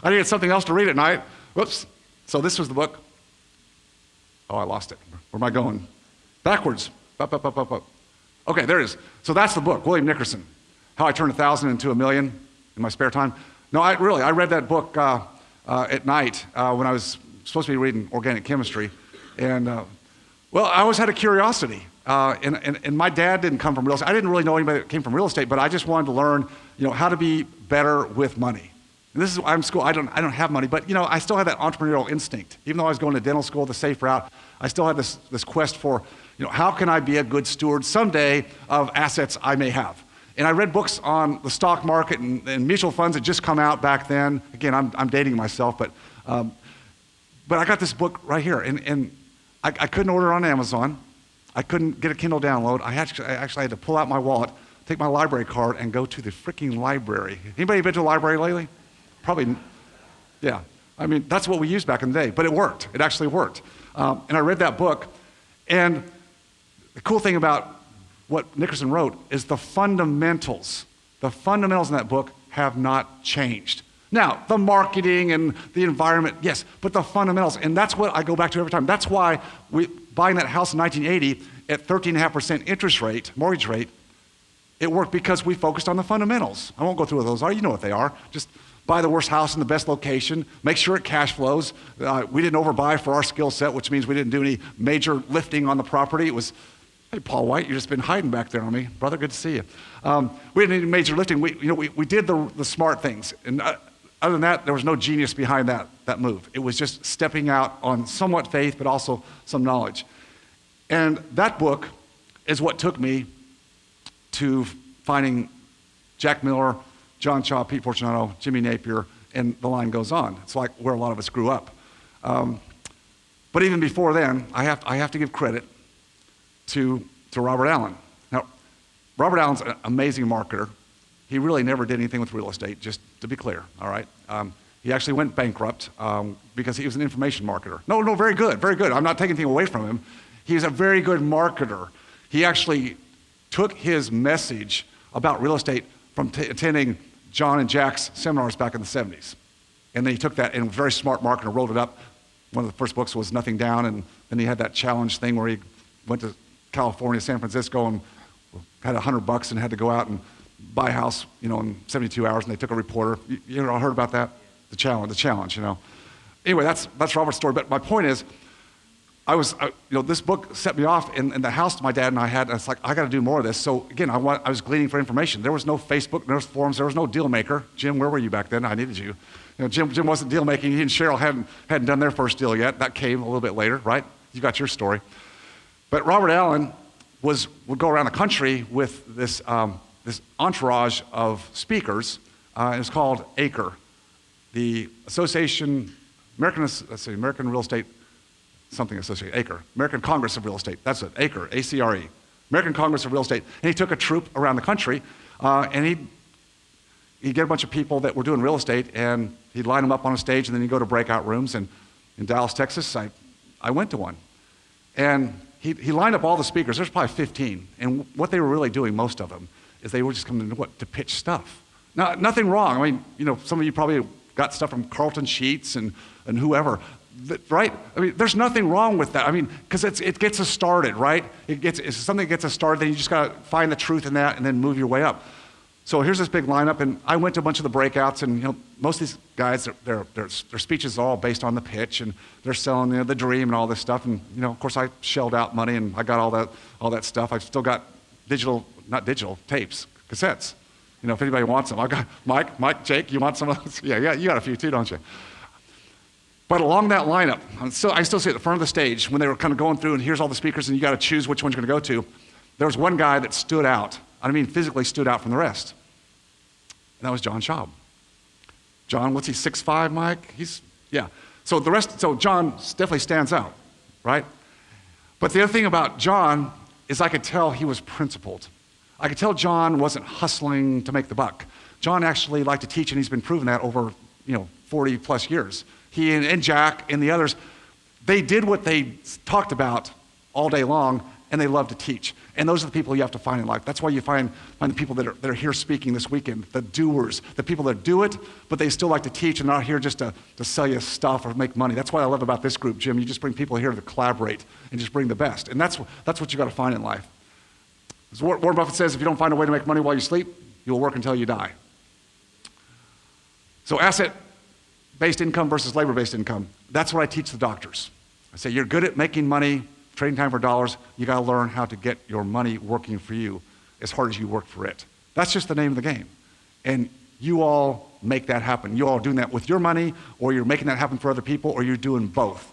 I needed something else to read at night. Whoops. So this was the book. Oh, I lost it. Where am I going? Backwards. Up. Okay, there it is. So that's the book, William Nickerson, How I Turned 1,000 into a Million in My Spare Time. No, I read that book at night when I was supposed to be reading organic chemistry. And, well, I always had a curiosity. And my dad didn't come from real estate. I didn't really know anybody that came from real estate, but I just wanted to learn, how to be better with money. And this is, I'm in school, I don't have money, but, I still had that entrepreneurial instinct. Even though I was going to dental school, the safe route, I still had this quest for, how can I be a good steward someday of assets I may have? And I read books on the stock market and mutual funds that just come out back then. Again, I'm dating myself, but I got this book right here, and I couldn't order it on Amazon. I couldn't get a Kindle download. I actually had to pull out my wallet, take my library card, and go to the freaking library. Anybody been to a library lately? Probably, yeah. I mean, that's what we used back in the day, but it worked. It actually worked. And I read that book, and the cool thing about what Nickerson wrote is the fundamentals in that book have not changed. Now, the marketing and the environment, yes, but the fundamentals, and that's what I go back to every time. That's why buying that house in 1980 at 13.5% interest rate, mortgage rate, it worked because we focused on the fundamentals. I won't go through what those are. You know what they are. Just buy the worst house in the best location, make sure it cash flows. We didn't overbuy for our skill set, which means we didn't do any major lifting on the property. It was, hey, Paul White, you've just been hiding back there on me. Brother, good to see you. We didn't need major lifting. We did the smart things. And other than that, there was no genius behind that move. It was just stepping out on somewhat faith, but also some knowledge. And that book is what took me to finding Jack Miller, John Shaw, Pete Fortunato, Jimmy Napier, and the line goes on. It's like where a lot of us grew up. But even before then, I have to give credit to Robert Allen. Now, Robert Allen's an amazing marketer. He really never did anything with real estate, just to be clear, all right? He actually went bankrupt because he was an information marketer. No, very good, very good. I'm not taking anything away from him. He's a very good marketer. He actually took his message about real estate from attending John and Jack's seminars back in the 70s. And then he took that and very smart marketer, rolled it up. One of the first books was Nothing Down, and then he had that challenge thing where he went to California, San Francisco, and had $100 and had to go out and buy a house, in 72 hours, and they took a reporter. You heard about that? The challenge. Anyway, that's Robert's story. But my point is, this book set me off in the house my dad and I had. And it's like, I got to do more of this. So again, I was gleaning for information. There was no Facebook, there was forums, there was no deal maker. Jim, where were you back then? I needed you. Jim wasn't deal making. He and Cheryl hadn't done their first deal yet. That came a little bit later, right? You got your story. But Robert Allen would go around the country with this entourage of speakers. It was called ACRE, the American Real Estate something associated, ACRE, American Congress of Real Estate. That's it, ACRE, A-C-R-E, American Congress of Real Estate. And he took a troop around the country, and he'd get a bunch of people that were doing real estate, and he'd line them up on a stage, and then he'd go to breakout rooms. And in Dallas, Texas, I went to one. And he lined up all the speakers. There's probably 15. And what they were really doing, most of them, is they were just coming to pitch stuff. Now, nothing wrong. I mean, some of you probably got stuff from Carlton Sheets and whoever. Right? I mean, there's nothing wrong with that. I mean, because it gets us started, right? It's something that gets us started, then you just got to find the truth in that and then move your way up. So here's this big lineup, and I went to a bunch of the breakouts, and most of these guys, their speeches are all based on the pitch, and they're selling the dream and all this stuff. And of course, I shelled out money, and I got all that stuff. I've still got not digital tapes, cassettes. If anybody wants them, I got Mike, Jake. You want some of those? Yeah, you got a few too, don't you? But along that lineup, I still see at the front of the stage when they were kind of going through, and here's all the speakers, and you got to choose which one you're going to go to. There was one guy that stood out. I mean, physically stood out from the rest. And that was John Schaub. John, what's he, 6'5", Mike? So John definitely stands out, right? But the other thing about John is I could tell he was principled. I could tell John wasn't hustling to make the buck. John actually liked to teach, and he's been proven that over 40 plus years. He and Jack and the others, they did what they talked about all day long, and they love to teach. And those are the people you have to find in life. That's why you find the people that are here speaking this weekend, the doers, the people that do it, but they still like to teach and not here just to sell you stuff or make money. That's what I love about this group, Jim. You just bring people here to collaborate and just bring the best. And that's what you got to find in life. As Warren Buffett says, if you don't find a way to make money while you sleep, you'll work until you die. So asset-based income versus labor-based income. That's what I teach the doctors. I say, you're good at making money, trading time for dollars. You got to learn how to get your money working for you as hard as you work for it. That's just the name of the game. And you all make that happen. You all are doing that with your money, or you're making that happen for other people, or you're doing both,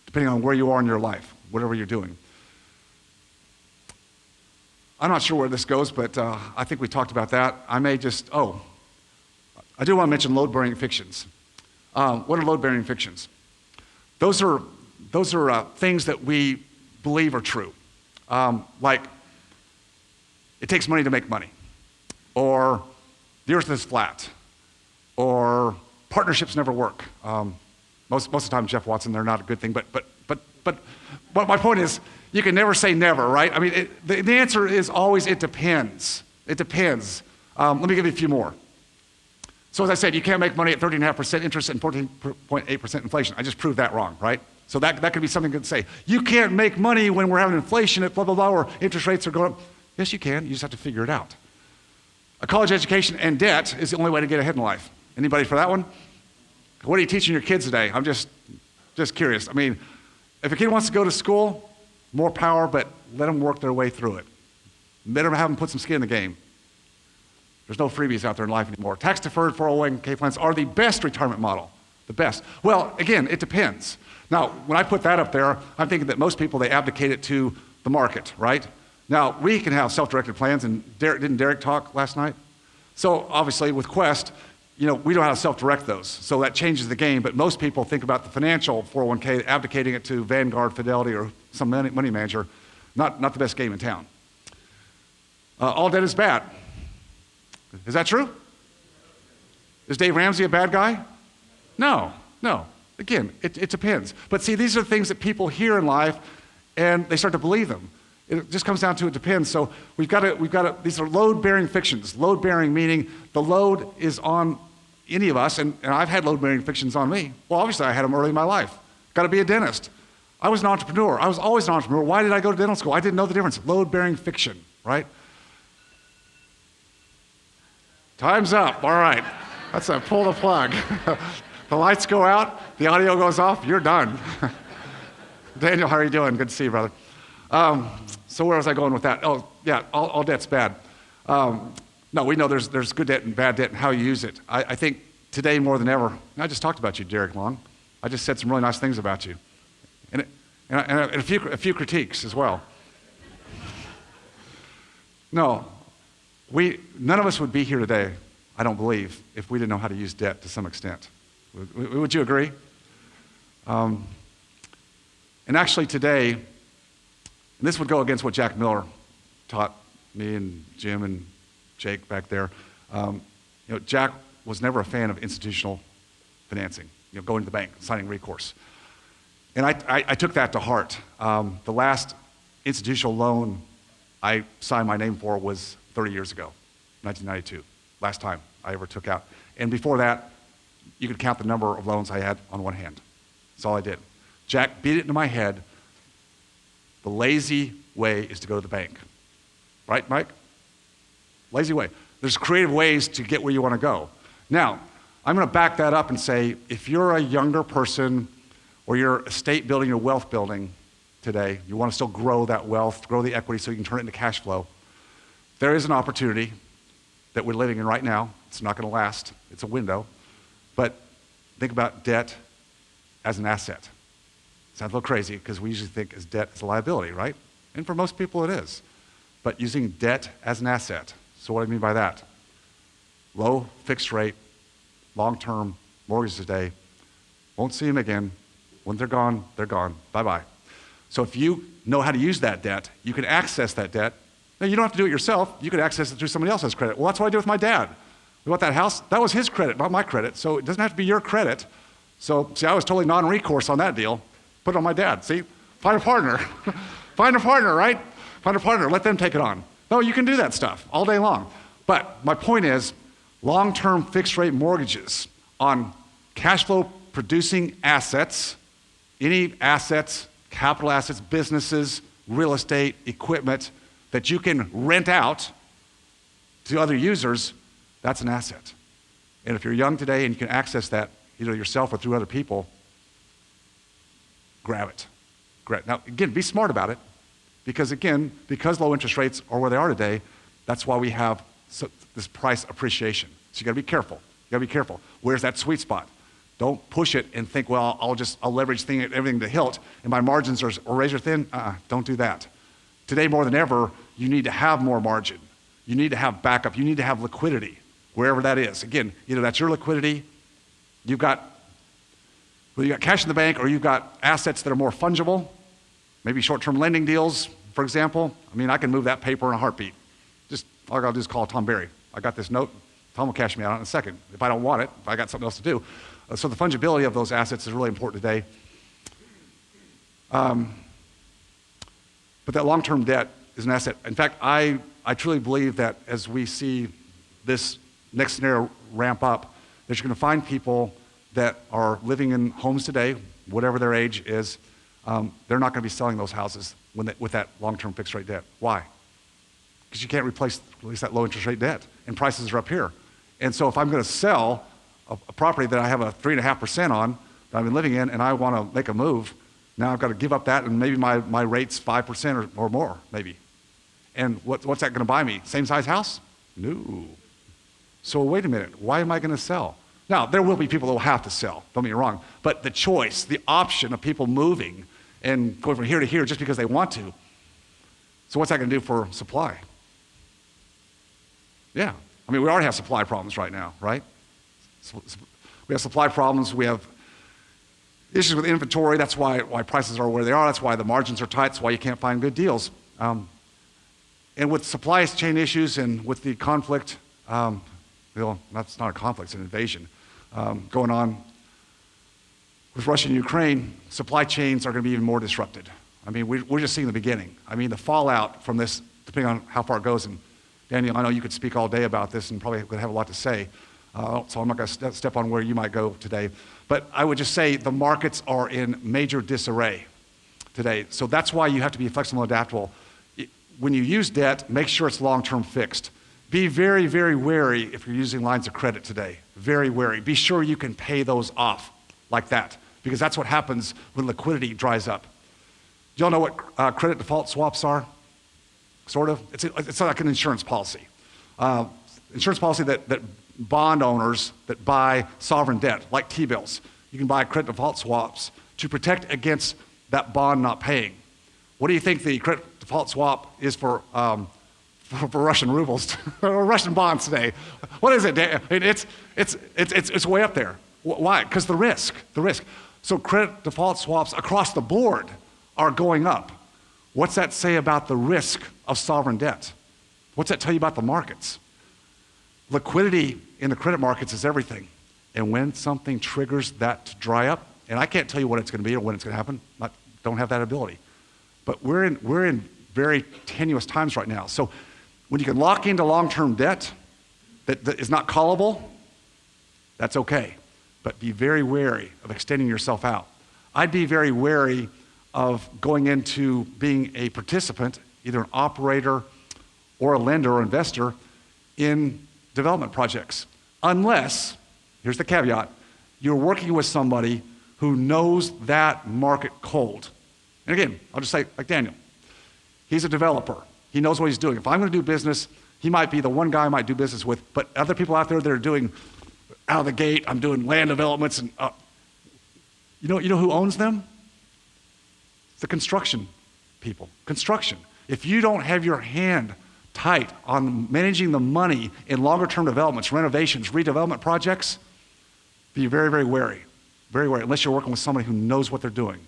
depending on where you are in your life, whatever you're doing. I'm not sure where this goes, but I think we talked about that. I do want to mention load-bearing fictions. What are load-bearing fictions? Those are things that we believe are true. Like, it takes money to make money, or the earth is flat, or partnerships never work. Most of the time, Jeff Watson, they're not a good thing, but my point is, you can never say never, right? I mean, the answer is always, it depends. It depends. Let me give you a few more. So as I said, you can't make money at 13.5% interest and 14.8% inflation. I just proved that wrong, right? So that could be something to say. You can't make money when we're having inflation at blah, blah, blah, or interest rates are going up. Yes, you can. You just have to figure it out. A college education and debt is the only way to get ahead in life. Anybody for that one? What are you teaching your kids today? I'm just curious. I mean, if a kid wants to go to school, more power, but let them work their way through it. Better have them put some skin in the game. There's no freebies out there in life anymore. Tax-deferred 401k plans are the best retirement model, the best. Well, again, it depends. Now, when I put that up there, I'm thinking that most people, they abdicate it to the market, right? Now, we can have self-directed plans, and didn't Derek talk last night? So obviously with Quest, we know how to self-direct those. So that changes the game, but most people think about the financial 401k, abdicating it to Vanguard, Fidelity, or some money manager. Not the best game in town. All debt is bad. Is that true? Is Dave Ramsey a bad guy? No. Again, it depends. But see, these are things that people hear in life, and they start to believe them. It just comes down to it depends. So we've got to. These are load-bearing fictions. Load-bearing meaning the load is on any of us, and I've had load-bearing fictions on me. Well, obviously I had them early in my life. Got to be a dentist. I was an entrepreneur. I was always an entrepreneur. Why did I go to dental school? I didn't know the difference. Load-bearing fiction, right? Time's up. All right. That's a pull the plug. The lights go out, the audio goes off, you're done. Daniel, how are you doing? Good to see you, brother. So where was I going with that? Oh, yeah, all debt's bad. No, we know there's good debt and bad debt and how you use it. I think today more than ever, I just talked about you, Derek Long. I just said some really nice things about you. And a few critiques as well. No, none of us would be here today, I don't believe, if we didn't know how to use debt to some extent. Would you agree? And actually today, and this would go against what Jack Miller taught me and Jim and Jake back there. Jack was never a fan of institutional financing, going to the bank, signing recourse. And I took that to heart. The last institutional loan I signed my name for was 30 years ago, 1992, last time I ever took out. And before that, you could count the number of loans I had on one hand. That's all I did. Jack beat it into my head. The lazy way is to go to the bank. Right, Mike? Lazy way. There's creative ways to get where you want to go. Now, I'm going to back that up and say, if you're a younger person or you're estate building or wealth building today, you want to still grow that wealth, grow the equity so you can turn it into cash flow, there is an opportunity that we're living in right now. It's not going to last. It's a window. But think about debt as an asset. Sounds a little crazy because we usually think as debt as a liability, right? And for most people it is. But using debt as an asset. So what do I mean by that? Low fixed rate, long-term mortgages today. Won't see them again. When they're gone, bye-bye. So if you know how to use that debt, you can access that debt. Now you don't have to do it yourself. You could access it through somebody else's credit. Well, that's what I did with my dad. We bought that house. That was his credit, not my credit. So it doesn't have to be your credit. So see, I was totally non-recourse on that deal. Put it on my dad. See, find a partner. Find a partner, right? Find a partner, let them take it on. No, you can do that stuff all day long. But my point is, long-term fixed rate mortgages on cash flow producing assets, any assets, capital assets, businesses, real estate, equipment that you can rent out to other users, that's an asset. And if you're young today and you can access that either yourself or through other people, grab it. Now, again, be smart about it, because again, because low interest rates are where they are today, that's why we have this price appreciation. So you gotta be careful. You gotta be careful. Where's that sweet spot? Don't push it and think, well, I'll leverage everything to hilt, and my margins are razor thin. Don't do that. Today, more than ever, you need to have more margin. You need to have backup. You need to have liquidity, wherever that is. Again, either that's your liquidity, you've got cash in the bank, or you've got assets that are more fungible, maybe short-term lending deals, for example. I mean, I can move that paper in a heartbeat. Just all I gotta do is call Tom Berry. I got this note, Tom will cash me out in a second. If I don't want it, if I got something else to do. So the fungibility of those assets is really important today. But that long-term debt is an asset. In fact, I truly believe that as we see this next scenario ramp up, that you're gonna find people that are living in homes today, whatever their age is, they're not gonna be selling those houses with that long-term fixed rate debt. Why? Because you can't replace that low interest rate debt, and prices are up here. And so if I'm gonna sell a property that I have a 3.5% on, that I've been living in, and I wanna make a move, now I've gotta give up that, and maybe my rate's 5% or more, maybe. And what's that gonna buy me? Same size house? No. So wait a minute, why am I gonna sell? Now, there will be people that will have to sell, don't get me wrong, but the choice, the option of people moving and going from here to here just because they want to, so what's that gonna do for supply? Yeah, I mean, we already have supply problems right now, right? We have supply problems, we have issues with inventory, that's why prices are where they are, that's why the margins are tight, that's why you can't find good deals. And with supply chain issues and with the conflict, well, that's not a conflict, it's an invasion, going on with Russia and Ukraine, supply chains are gonna be even more disrupted. I mean, we're just seeing the beginning. I mean, the fallout from this, depending on how far it goes, and Daniel, I know you could speak all day about this and probably would have a lot to say, so I'm not gonna step on where you might go today. But I would just say the markets are in major disarray today. So that's why you have to be flexible and adaptable. When you use debt, make sure it's long-term fixed. Be very, very wary if you're using lines of credit today. Very wary. Be sure you can pay those off like that, because that's what happens when liquidity dries up. Do y'all know what credit default swaps are? Sort of. It's like an insurance policy. Insurance policy that bond owners that buy sovereign debt, like T-bills, you can buy credit default swaps to protect against that bond not paying. What do you think the credit default swap is for Russian rubles or Russian bonds today? What is it? It's way up there. Why? Because the risk. So credit default swaps across the board are going up. What's that say about the risk of sovereign debt? What's that tell you about the markets? Liquidity in the credit markets is everything. And when something triggers that to dry up, and I can't tell you what it's gonna be or when it's gonna happen, don't have that ability. But we're in very tenuous times right now. So when you can lock into long-term debt that is not callable, that's okay. But be very wary of extending yourself out. I'd be very wary of going into being a participant, either an operator or a lender or investor in development projects. Unless, here's the caveat, you're working with somebody who knows that market cold. And again, I'll just say, like Daniel, he's a developer. He knows what he's doing. If I'm gonna do business, he might be the one guy I might do business with, but other people out there that are doing out of the gate, I'm doing land developments, and you know who owns them? The construction people, construction. If you don't have your hand tight on managing the money in longer term developments, renovations, redevelopment projects, be very, very wary, unless you're working with somebody who knows what they're doing.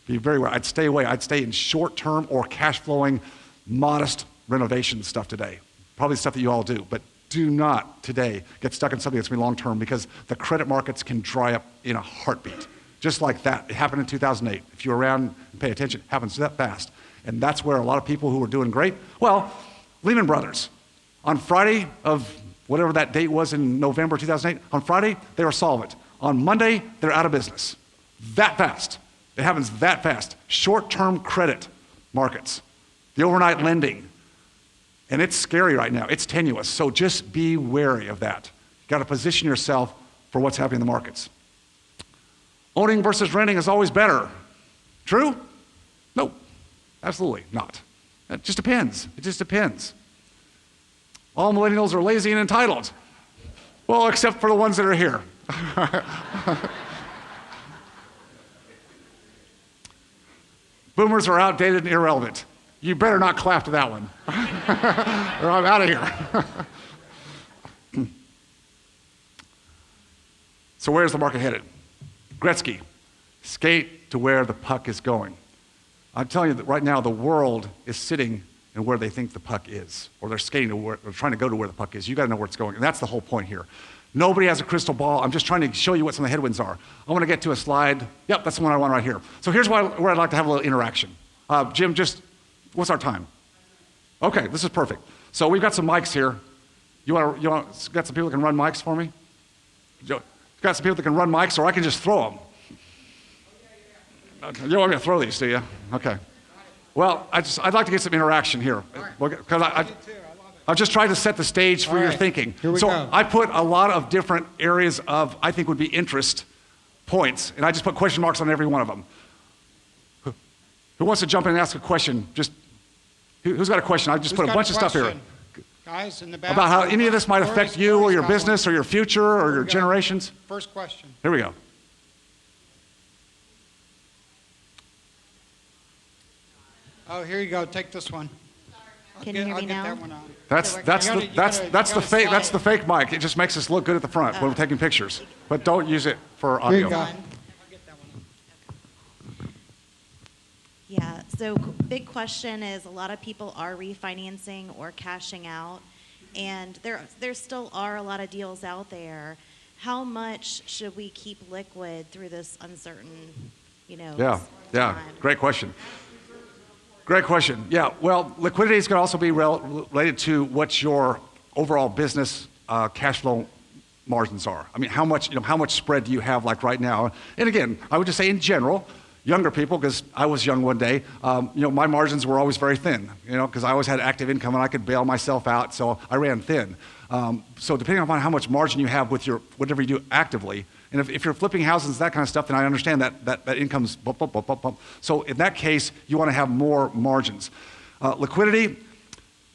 Be very wary. I'd stay away. I'd stay in short term or cash flowing, modest renovation stuff today. Probably stuff that you all do, but do not today get stuck in something that's gonna be long term, because the credit markets can dry up in a heartbeat. Just like that. It happened in 2008. If you're around and pay attention, it happens that fast. And that's where a lot of people who were doing great, well, Lehman Brothers, on Friday of whatever that date was in November 2008, on Friday, they were solvent. On Monday, they're out of business. That fast. It happens that fast. Short-term credit markets, the overnight lending. And it's scary right now. It's tenuous. So just be wary of that. You got to position yourself for what's happening in the markets. Owning versus renting is always better. True? No, absolutely not. It just depends. It just depends. All millennials are lazy and entitled. Well, except for the ones that are here. Boomers are outdated and irrelevant. You better not clap to that one, or I'm out of here. So where's the market headed? Gretzky, skate to where the puck is going. I'm telling you that right now the world is sitting in where they think the puck is, or they're skating to where, or trying to go to where the puck is. You got to know where it's going, and that's the whole point here. Nobody has a crystal ball. I'm just trying to show you what some of the headwinds are. I want to get to a slide. Yep, that's the one I want right here. So here's where I'd like to have a little interaction. Jim, what's our time? Okay, this is perfect. So we've got some mics here. You got some people that can run mics for me? Got some people that can run mics, or I can just throw them. Okay, you don't want me to throw these, do you? Okay. Well, I'd like to get some interaction here. Because I've just tried to set the stage for your thinking. Here we so go. I put a lot of different areas of, I think would be interest points, and I just put question marks on every one of them. Who wants to jump in and ask a question? Who's got a question? I just put a bunch of stuff here. Guys in the back. About how any of this might affect you or your business or your future or your generations. First question. Here we go. Oh, here you go. Take this one. Can you hear me now? That one on. That's the fake mic. It just makes us look good at the front when we're taking pictures. But don't use it for audio. Here you go. Yeah, so big question is a lot of people are refinancing or cashing out, and there still are a lot of deals out there. How much should we keep liquid through this uncertain, Yeah, time? great question. Great question. Yeah, well, liquidity is going to also be related to what your overall business cash flow margins are. I mean, how much spread do you have like right now? And again, I would just say in general, younger people, because I was young one day, my margins were always very thin, because I always had active income and I could bail myself out, so I ran thin. So depending upon how much margin you have with whatever you do actively, and if you're flipping houses, that kind of stuff, then I understand that income's bump, bump, bump, bump, bump. So in that case, you want to have more margins. Liquidity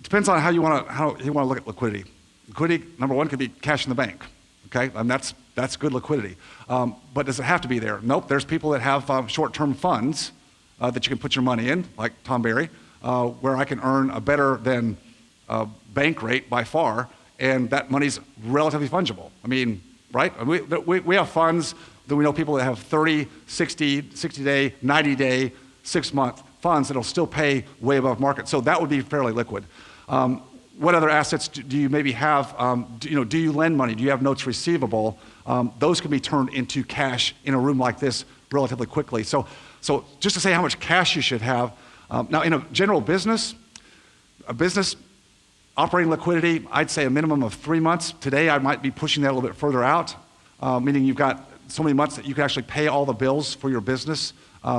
depends on how you want to look at liquidity. Liquidity, number one, could be cash in the bank. Okay, and that's good liquidity. But does it have to be there? Nope. There's people that have short-term funds that you can put your money in, like Tom Berry, where I can earn a better than bank rate by far, and that money's relatively fungible. I mean, right? We have funds that we know people that have 30, 60-day, 90-day, 6-month funds that'll still pay way above market. So that would be fairly liquid. What other assets do you maybe have? Do you lend money? Do you have notes receivable? Those can be turned into cash in a room like this relatively quickly. So just to say how much cash you should have, now in a general business, operating liquidity, I'd say a minimum of 3 months. Today, I might be pushing that a little bit further out, meaning you've got so many months that you can actually pay all the bills for your business.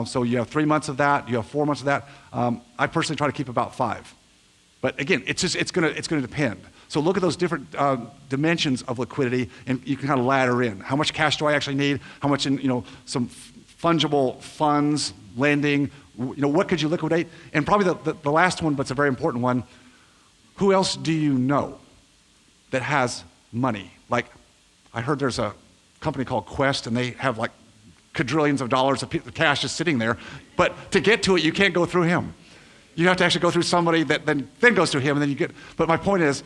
So you have 3 months of that, you have 4 months of that. I personally try to keep about 5. But again, it's going to depend. So look at those different dimensions of liquidity, and you can kind of ladder in. How much cash do I actually need? How much in some fungible funds, lending? What could you liquidate? And probably the last one, but it's a very important one. Who else do you know that has money? Like, I heard there's a company called Quest, and they have like quadrillions of dollars of cash just sitting there. But to get to it, you can't go through him. You have to actually go through somebody that then goes through him, and then you get. But my point is,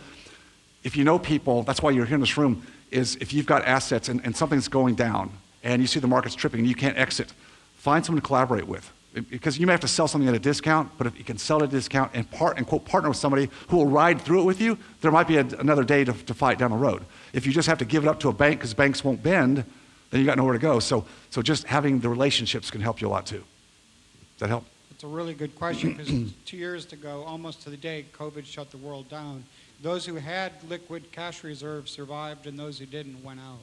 if you know people, that's why you're here in this room, is if you've got assets and something's going down, and you see the market's tripping and you can't exit, find someone to collaborate with. Because you may have to sell something at a discount, but if you can sell at a discount and quote, partner with somebody who will ride through it with you, there might be another day to fight down the road. If you just have to give it up to a bank because banks won't bend, then you got nowhere to go. So just having the relationships can help you a lot too. Does that help? It's a really good question because 2 years ago, almost to the day, COVID shut the world down. Those who had liquid cash reserves survived, and those who didn't went out.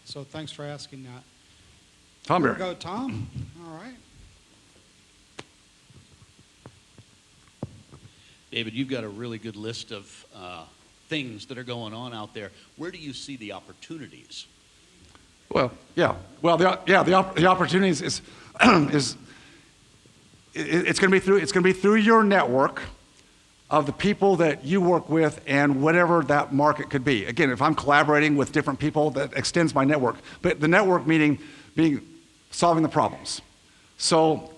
So thanks for asking that. Tom Here we Berry. go, Tom. All right. David, you've got a really good list of things that are going on out there. Where do you see the opportunities? Well, yeah. Well, the opportunities is it's going to be through your network of the people that you work with and whatever that market could be. Again, if I'm collaborating with different people, that extends my network. But the network meaning solving the problems. So,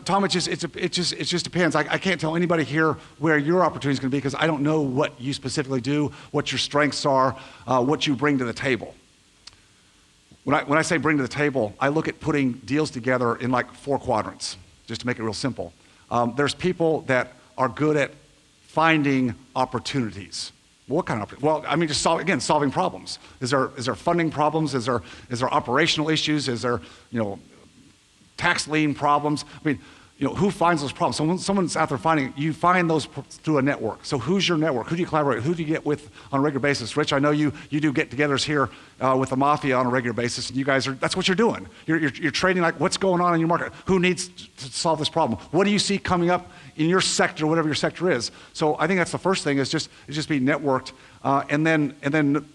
Tom, it just depends. I can't tell anybody here where your opportunity is going to be because I don't know what you specifically do, what your strengths are, what you bring to the table. When I say bring to the table, I look at putting deals together in like 4 quadrants, just to make it real simple. There's people that are good at finding opportunities. What kind of? Well, I mean, just solving problems. Is there funding problems? Is there operational issues? Is there tax lien problems? I mean, who finds those problems? Someone's out there finding. You find those through a network. So who's your network? Who do you collaborate? Who do you get with on a regular basis? Rich, I know you do get-togethers here with the mafia on a regular basis, and you guys that's what you're doing. You're trading like what's going on in your market. Who needs to solve this problem? What do you see coming up in your sector, whatever your sector is? So I think that's the first thing is just be networked, and then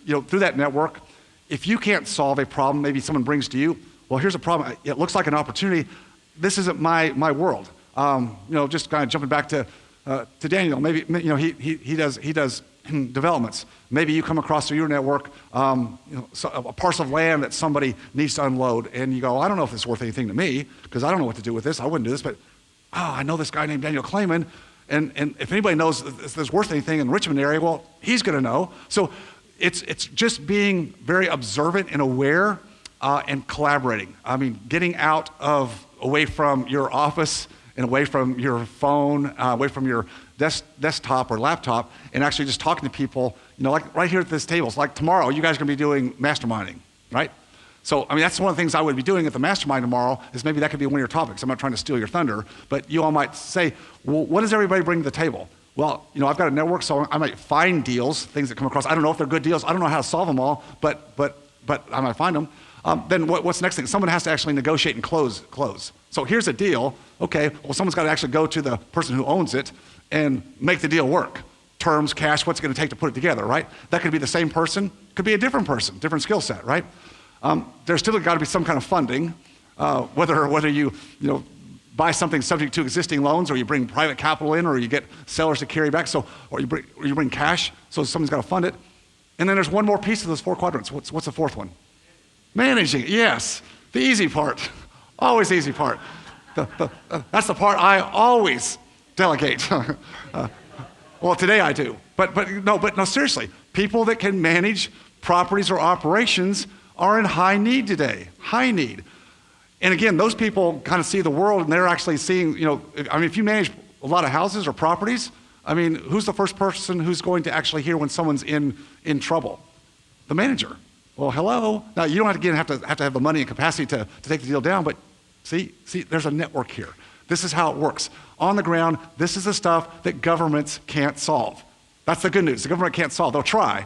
through that network, if you can't solve a problem, maybe someone brings to you. Well, here's a problem. It looks like an opportunity. This isn't my world. Just kind of jumping back to Daniel. Maybe he does developments. Maybe you come across through your network a parcel of land that somebody needs to unload, and you go, I don't know if it's worth anything to me because I don't know what to do with this. I wouldn't do this, but I know this guy named Daniel Clayman, and if anybody knows if there's worth anything in the Richmond area, well, he's going to know. So it's just being very observant and aware and collaborating. I mean, getting away from your office and away from your phone, away from your desktop or laptop, and actually just talking to people, like right here at this table. It's like tomorrow, you guys are going to be doing masterminding, right? So, I mean, that's one of the things I would be doing at the mastermind tomorrow is maybe that could be one of your topics. I'm not trying to steal your thunder, but you all might say, well, what does everybody bring to the table? Well, I've got a network, so I might find deals, things that come across. I don't know if they're good deals. I don't know how to solve them all, but I might find them. Then what's the next thing? Someone has to actually negotiate and close. So here's a deal. Okay, well, someone's got to actually go to the person who owns it and make the deal work. Terms, cash, what's it going to take to put it together, right? That could be the same person, could be a different person, different skill set, right? There's still got to be some kind of funding, whether you buy something subject to existing loans, or you bring private capital in, or you get sellers to carry back. So, or you bring cash. So someone's got to fund it. And then there's one more piece of those 4 quadrants. What's the fourth one? Managing, yes, the easy part, always the easy part. That's the part I always delegate. Well, today I do, but no, seriously, people that can manage properties or operations are in high need today, high need. And again, those people kind of see the world, and they're actually seeing, if you manage a lot of houses or properties, I mean, who's the first person who's going to actually hear when someone's in trouble? The manager. Well, hello. Now, you don't have to have the money and capacity to take the deal down, but see, there's a network here. This is how it works. On the ground, this is the stuff that governments can't solve. That's the good news. The government can't solve. They'll try.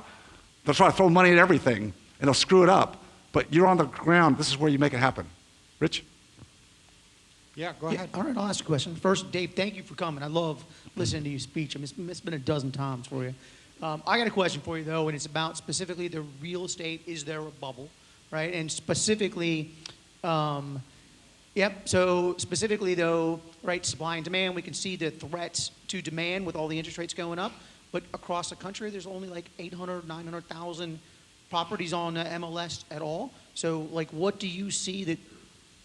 They'll try to throw money at everything, and they'll screw it up. But you're on the ground. This is where you make it happen. Rich? Yeah, go ahead. All right, I'll ask a question. First, Dave, thank you for coming. I love listening to you speech. I mean, it's been a dozen times for you. I got a question for you, though, and it's about specifically the real estate. Is there a bubble, right? And specifically, so specifically, though, right, supply and demand, we can see the threats to demand with all the interest rates going up. But across the country, there's only like 800, 900,000 properties on MLS at all. So, like, what do you see that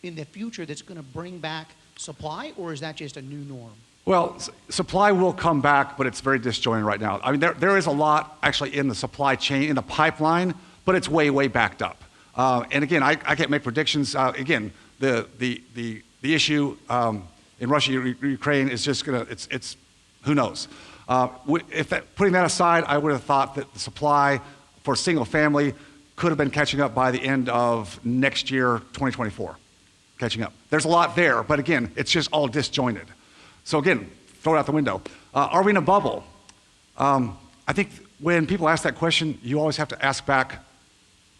in the future that's going to bring back supply, or is that just a new norm? Well, supply will come back, but it's very disjointed right now. I mean, there is a lot actually in the supply chain, in the pipeline, but it's way, way backed up. And again, I can't make predictions. Again, the issue in Russia, Ukraine is just gonna, it's who knows. Putting that aside, I would have thought that the supply for single family could have been catching up by the end of next year, 2024. catching up. There's a lot there, but again, it's just all disjointed. So again, throw it out the window. Are we in a bubble? I think when people ask that question, you always have to ask back,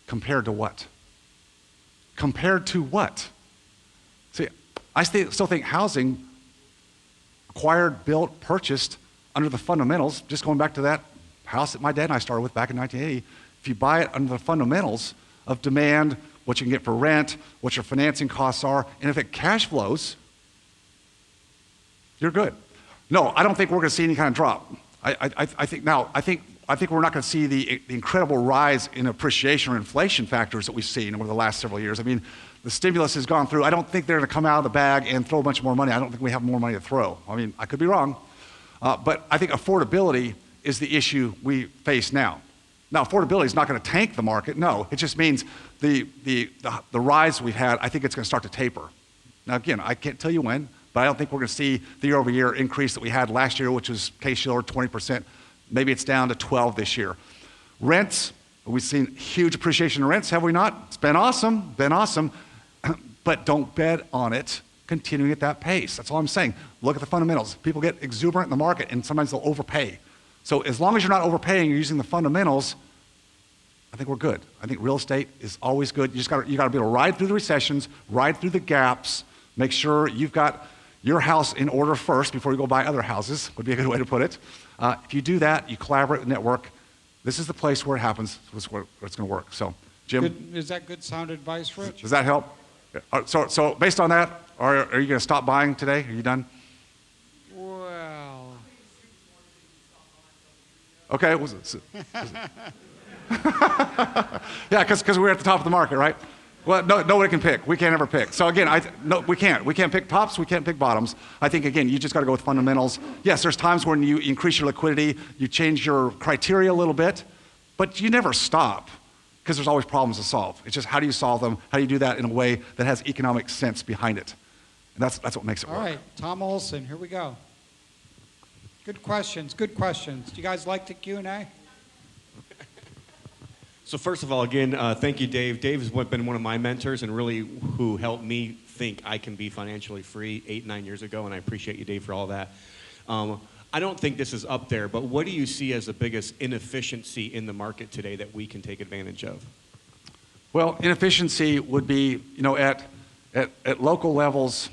compared to what? Compared to what? See, I still think housing, acquired, built, purchased under the fundamentals, just going back to that house that my dad and I started with back in 1980, if you buy it under the fundamentals of demand, what you can get for rent, what your financing costs are, and if it cash flows, you're good. No, I don't think we're going to see any kind of drop. I think we're not going to see the incredible rise in appreciation or inflation factors that we've seen over the last several years. I mean, the stimulus has gone through. I don't think they're going to come out of the bag and throw a bunch more money. I don't think we have more money to throw. I mean, I could be wrong. But I think affordability is the issue we face now. Now, affordability is not going to tank the market. No, it just means the rise we've had, I think it's going to start to taper. Now, again, I can't tell you when, but I don't think we're going to see the year-over-year increase that we had last year, which was Case-Shiller 20%. Maybe it's down to 12 this year. Rents, we've seen huge appreciation in rents, have we not? It's been awesome, but don't bet on it continuing at that pace. That's all I'm saying. Look at the fundamentals. People get exuberant in the market, and sometimes they'll overpay. So as long as you're not overpaying, you're using the fundamentals, I think we're good. I think real estate is always good. You got to be able to ride through the recessions, ride through the gaps, make sure you've got your house in order first before you go buy other houses, would be a good way to put it. If you do that, you collaborate with network, this is the place where it happens, this is where it's going to work. So, Jim? Is that good sound advice, Rich? Does that help? So based on that, are you going to stop buying today? Are you done? Well. Okay. Yeah, because we're at the top of the market, right? Well, nobody can pick. We can't ever pick. So again, no, we can't. We can't pick tops. We can't pick bottoms. I think, again, you just got to go with fundamentals. Yes, there's times when you increase your liquidity, you change your criteria a little bit, but you never stop because there's always problems to solve. It's just how do you solve them? How do you do that in a way that has economic sense behind it? And that's what makes it work. All right, Tom Olson, here we go. Good questions, good questions. Do you guys like the Q&A? So first of all, again, thank you, Dave. Dave has been one of my mentors and really who helped me think I can be financially free 8, 9 years ago, and I appreciate you, Dave, for all that. I don't think this is up there, but what do you see as the biggest inefficiency in the market today that we can take advantage of? Well, inefficiency would be, at local levels,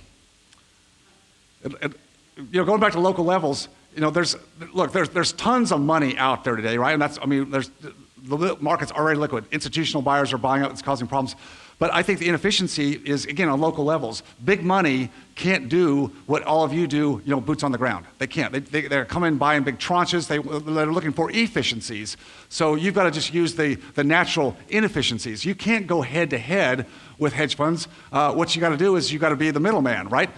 going back to local levels, there's tons of money out there today, right? And the market's already liquid. Institutional buyers are buying up, it's causing problems. But I think the inefficiency is, again, on local levels. Big money can't do what all of you do, boots on the ground. They can't. They're coming by in big tranches. They're looking for efficiencies. So you've got to just use the natural inefficiencies. You can't go head-to-head with hedge funds. What you got to do is you got to be the middleman, right?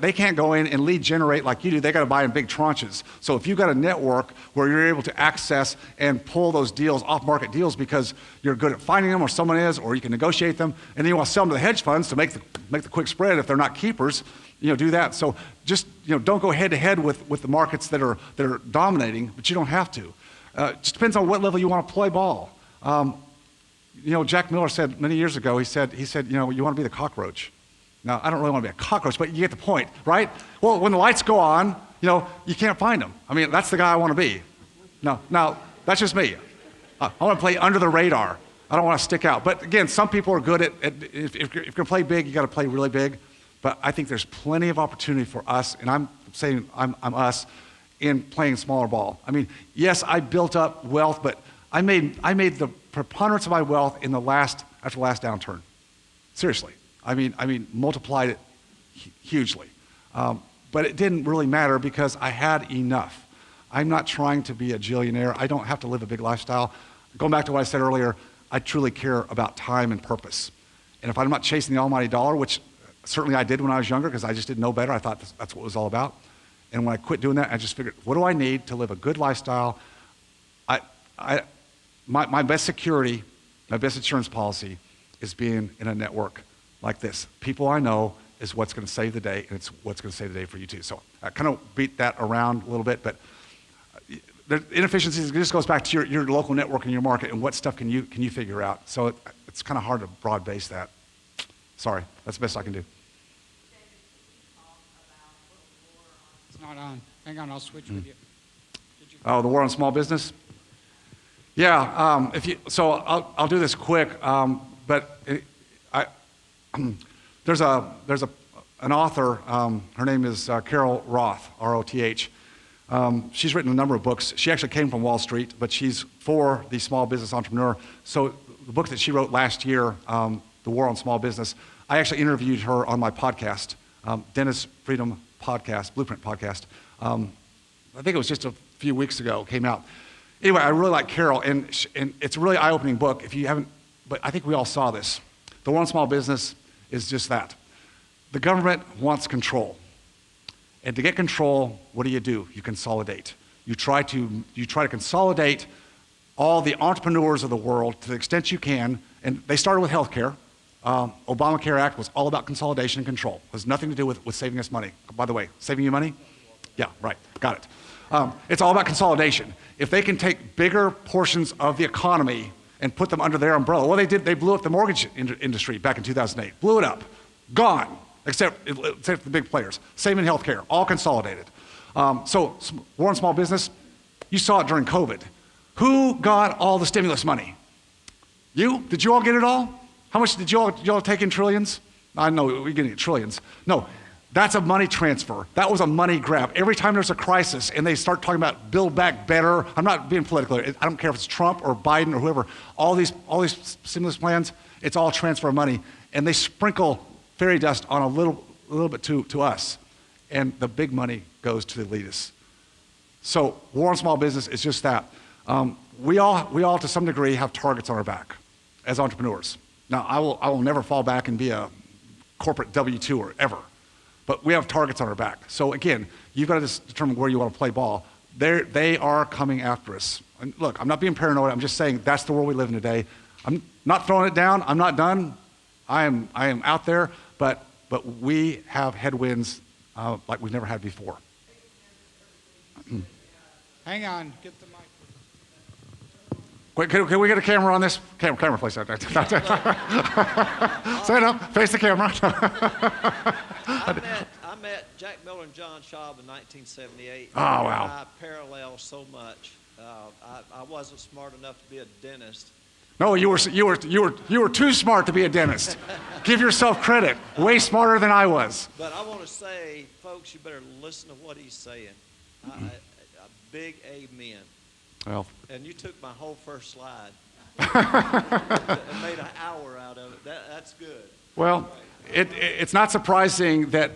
They can't go in and lead generate like you do. They got to buy in big tranches. So if you've got a network where you're able to access and pull those deals, off-market deals, because you're good at finding them, or someone is, or you can negotiate them, and then you want to sell them to the hedge funds to make the quick spread if they're not keepers, do that. So just don't go head-to-head with the markets that are dominating, but you don't have to. It just depends on what level you want to play ball. Jack Miller said many years ago, he said, you want to be the cockroach. Now, I don't really want to be a cockroach, but you get the point, right? Well, when the lights go on, you can't find them. I mean, that's the guy I want to be. Now, that's just me. I want to play under the radar. I don't want to stick out. But again, some people are good at if you're going to play big, you got to play really big. But I think there's plenty of opportunity for us, and I'm saying I'm us, in playing smaller ball. I mean, yes, I built up wealth, but I made the preponderance of my wealth after the last downturn. Seriously. I mean, multiplied it hugely. But it didn't really matter because I had enough. I'm not trying to be a jillionaire. I don't have to live a big lifestyle. Going back to what I said earlier, I truly care about time and purpose. And if I'm not chasing the almighty dollar, which certainly I did when I was younger because I just didn't know better, I thought that's what it was all about. And when I quit doing that, I just figured, what do I need to live a good lifestyle? My best security, my best insurance policy is being in a network like this. People I know is what's going to save the day, and it's what's going to save the day for you too. So I kind of beat that around a little bit, but the inefficiencies just goes back to your local network and your market and what stuff can you figure out. So it's kind of hard to broad base that. Sorry, that's the best I can do. not on. Hang on, I'll switch with you. Oh, the war on small business? Yeah, so I'll do this quick, but there's an author, her name is Carol Roth, R-O-T-H. She's written a number of books. She actually came from Wall Street, but she's for the small business entrepreneur. So the book that she wrote last year, The War on Small Business, I actually interviewed her on my podcast, Dennis Freedom Podcast, Blueprint Podcast. I think it was just a few weeks ago, came out. Anyway, I really like Carol, and it's a really eye-opening book. If you haven't, but I think we all saw this. The War on Small Business is just that. The government wants control. And to get control, what do? You consolidate. You try to consolidate all the entrepreneurs of the world to the extent you can, and they started with healthcare. Obamacare Act was all about consolidation and control. It has nothing to do with saving us money. By the way, saving you money? Yeah, right, got it. It's all about consolidation. If they can take bigger portions of the economy and put them under their umbrella, well, they did. They blew up the mortgage industry back in 2008. Blew it up, gone. Except the big players. Same in healthcare, all consolidated. So war on small business, you saw it during COVID. Who got all the stimulus money? You? Did you all get it all? How much did you all take in trillions? I know we're getting trillions. No, that's a money transfer. That was a money grab. Every time there's a crisis and they start talking about build back better, I'm not being political. I don't care if it's Trump or Biden or whoever. All these stimulus plans, it's all transfer of money, and they sprinkle fairy dust on a little bit to us, and the big money goes to the elitists. So war on small business is just that. We all to some degree have targets on our back as entrepreneurs. Now I will never fall back and be a corporate W-2 or ever, but we have targets on our back. So again, you've got to just determine where you want to play ball. They are coming after us. And look, I'm not being paranoid. I'm just saying that's the world we live in today. I'm not throwing it down. I'm not done. I am out there, but we have headwinds like we've never had before. Hang on, get the mic. Wait, can we get a camera on this? Camera, please. Stand up, face the camera. I met Jack Miller and John Schaub in 1978. Oh, wow. I parallel so much. I wasn't smart enough to be a dentist. No, you were too smart to be a dentist. Give yourself credit. Way smarter than I was. But I want to say, folks, you better listen to what he's saying. A big amen. Well, And you took my whole first slide and made an hour out of it. That's good. well, it's not surprising that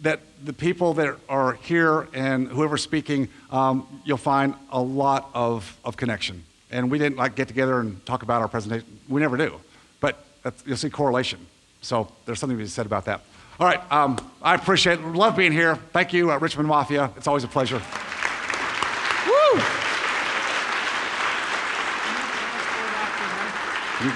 the people that are here and whoever's speaking, you'll find a lot of connection. And we didn't get together and talk about our presentation. We never do. But you'll see correlation. So there's something to be said about that. All right, I appreciate it. Love being here. Thank you, Richmond Mafia. It's always a pleasure. Woo! You